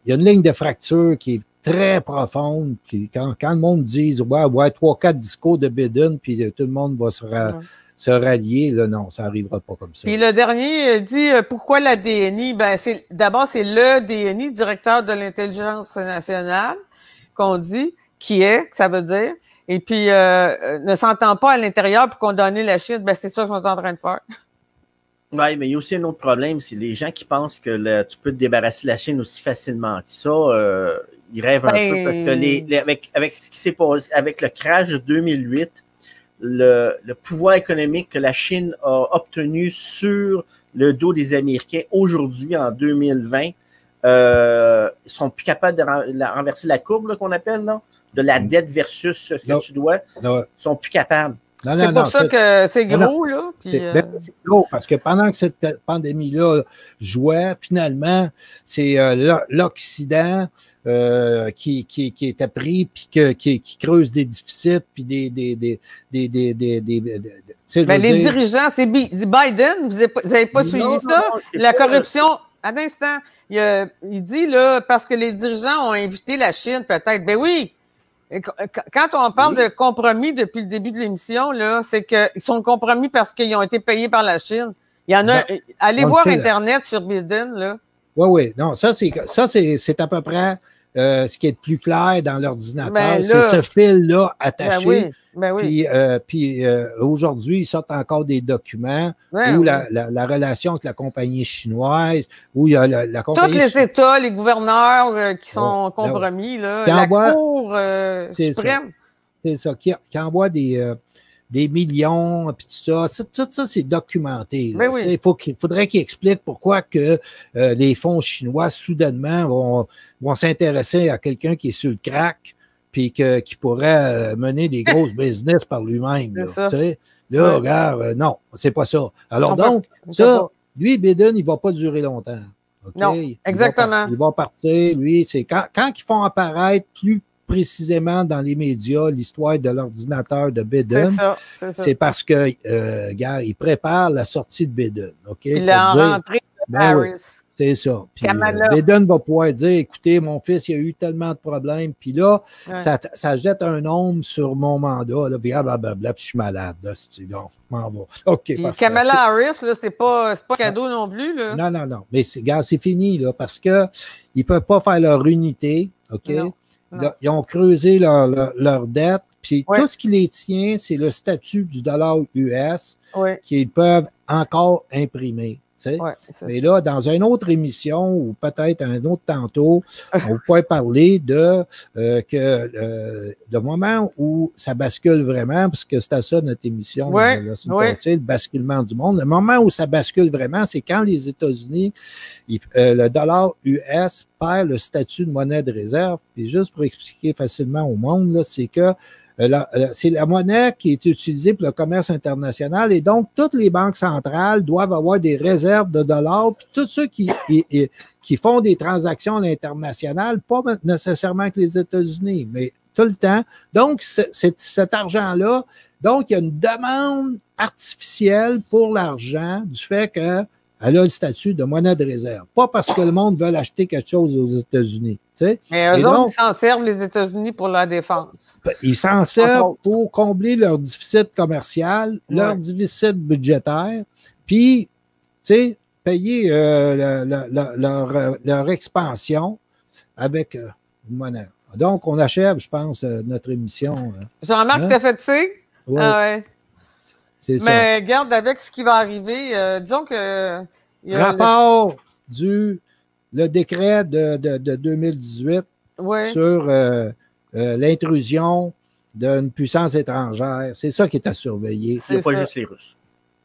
ligne de fracture qui est très profonde. Quand le monde dit ouais, 3-4 discours de Biden, puis tout le monde va se rallier, là, non, ça n'arrivera pas comme ça. Puis le dernier dit pourquoi la DNI? Ben, d'abord, c'est le DNI, directeur de l'intelligence nationale, qu'on dit, que ça veut dire. Et puis, ne s'entend pas à l'intérieur pour condamner la Chine, ben, c'est ça qu'ils sont en train de faire. Oui, mais il y a aussi un autre problème, c'est les gens qui pensent que tu peux te débarrasser de la Chine aussi facilement que ça. Ils rêvent un peu parce que avec ce qui s'est passé, avec le crash de 2008, le pouvoir économique que la Chine a obtenu sur le dos des Américains aujourd'hui, en 2020, ils sont plus capables de renverser la courbe qu'on appelle, là, de la dette versus ce que tu dois. Ils sont plus capables. C'est pour ça que c'est gros, là. C'est gros, parce que pendant que cette pandémie-là jouait, finalement, c'est l'Occident qui était pris, puis qui creuse des déficits, puis des les dirigeants, c'est Biden, vous n'avez pas suivi ça? La corruption, à l'instant, il dit, là, parce que les dirigeants ont invité la Chine, peut-être. Ben oui! Quand on parle de compromis depuis le début de l'émission, là, c'est qu'ils sont compromis parce qu'ils ont été payés par la Chine. Il y en a. Allez voir Internet sur Biden, là. Oui. Non, ça, c'est à peu près ce qui est le plus clair dans l'ordinateur. C'est ce fil-là attaché. Ben oui. Puis aujourd'hui, ils sortent encore des documents où la relation avec la compagnie chinoise, où il y a la compagnie... Tous les États, les gouverneurs qui sont compromis, là, la Cour suprême. C'est ça, qui envoie des millions, puis tout ça. Tout ça, c'est documenté. Là. Oui. Il faudrait qu'ils expliquent pourquoi que les fonds chinois, soudainement, vont s'intéresser à quelqu'un qui est sur le crack, puis qui pourrait mener des grosses business par lui-même. Là, regarde, non, c'est pas ça. Alors lui, Biden, il ne va pas durer longtemps. Okay? Non, exactement. Il va partir, lui, c'est quand ils font apparaître plus précisément dans les médias l'histoire de l'ordinateur de Biden, c'est parce que, regarde, il prépare la sortie de Biden. Okay? Il a rentré de Harris. Oui, c'est ça. Puis Biden va pouvoir dire, écoutez, mon fils, il a eu tellement de problèmes, puis là, ça jette un ombre sur mon mandat, là, puis blablabla, puis je suis malade. Là, donc, m'en va. OK, parfait. Kamala Harris, là, c'est pas cadeau non plus. Là. Non. Mais c'est fini, là, parce que ils peuvent pas faire leur unité, OK? Non. Ils ont creusé leur dette, puis tout ce qui les tient, c'est le statut du dollar US qu'ils peuvent encore imprimer. Ouais, mais là, dans une autre émission ou peut-être un autre tantôt, on pourrait parler de le moment où ça bascule vraiment, parce que c'est à ça notre émission, le basculement du monde. Le moment où ça bascule vraiment, c'est quand les États-Unis, le dollar US perd le statut de monnaie de réserve. Puis juste pour expliquer facilement au monde, là, c'est que c'est la monnaie qui est utilisée pour le commerce international et donc toutes les banques centrales doivent avoir des réserves de dollars. Puis tous ceux qui font des transactions à l'international, pas nécessairement avec les États-Unis, mais tout le temps. Donc, cet argent-là, donc il y a une demande artificielle pour l'argent du fait que elle a le statut de monnaie de réserve. Pas parce que le monde veut acheter quelque chose aux États-Unis. Tu sais. Mais eux autres, ils s'en servent, les États-Unis, pour la défense. Ils s'en servent pour combler leur déficit commercial, leur déficit budgétaire, puis, tu sais, payer leur expansion avec une monnaie. Donc, on achève, je pense, notre émission. Jean-Marc, t'as fait ça? Ouais. Ah ouais. Mais regarde, avec ce qui va arriver, disons que... rapport le décret de 2018 sur l'intrusion d'une puissance étrangère. C'est ça qui est à surveiller. Il n'y a pas juste les Russes.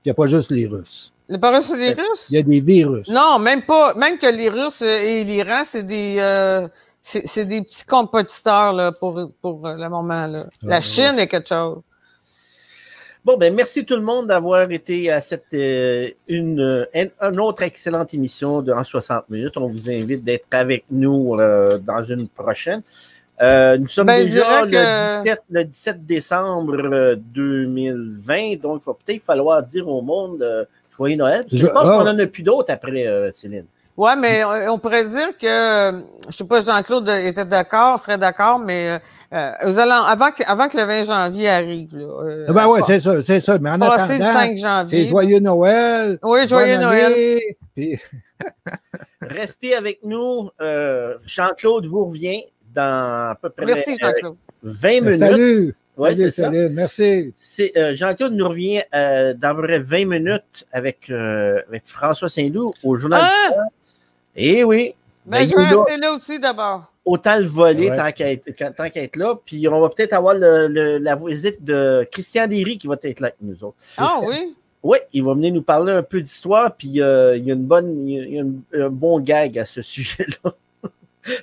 Il n'y a pas juste les Russes. Il n'y a pas juste les Russes? Il y a des virus. Non, même pas. Même que les Russes et l'Iran, c'est des petits compétiteurs là, pour le moment. Là. La Chine est quelque chose. Bon, ben merci tout le monde d'avoir été à une autre excellente émission en 60 minutes. On vous invite d'être avec nous dans une prochaine. Nous sommes déjà le 17 décembre 2020, donc il va peut-être falloir dire au monde Joyeux Noël. Je pense qu'on n'en a plus d'autres après, Céline. Oui, mais on pourrait dire que, je ne sais pas, Jean-Claude serait d'accord, mais avant que le 20 janvier arrive. Ben oui, c'est ça. Mais en attendant, le 5 janvier. C'est Joyeux Noël. Oui, Joyeux Noël. Puis... Restez avec nous. Jean-Claude vous revient dans à peu près 20 minutes. Salut. Ouais, c'est ça. Merci. Jean-Claude nous revient dans à peu près 20 minutes avec François Saint-Loup au Journal du Soir. Eh oui. Ben, je vais rester là aussi d'abord. Autant le voler tant qu'à être là. Puis on va peut-être avoir la visite de Christian Derry qui va être là avec nous autres. Ah oui? Oui, il va venir nous parler un peu d'histoire. Puis il y a un bon gag à ce sujet-là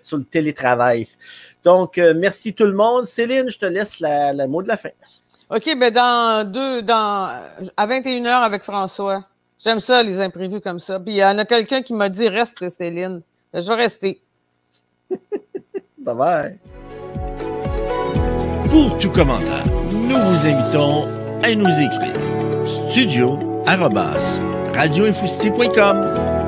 sur le télétravail. Donc, merci tout le monde. Céline, je te laisse le mot de la fin. OK, ben à 21h avec François. J'aime ça, les imprévus comme ça. Puis il y en a quelqu'un qui m'a dit « Reste, Céline ». Je vais rester. Bye-bye. Pour tout commentaire, nous vous invitons à nous écrire studio@radioinfocité.com.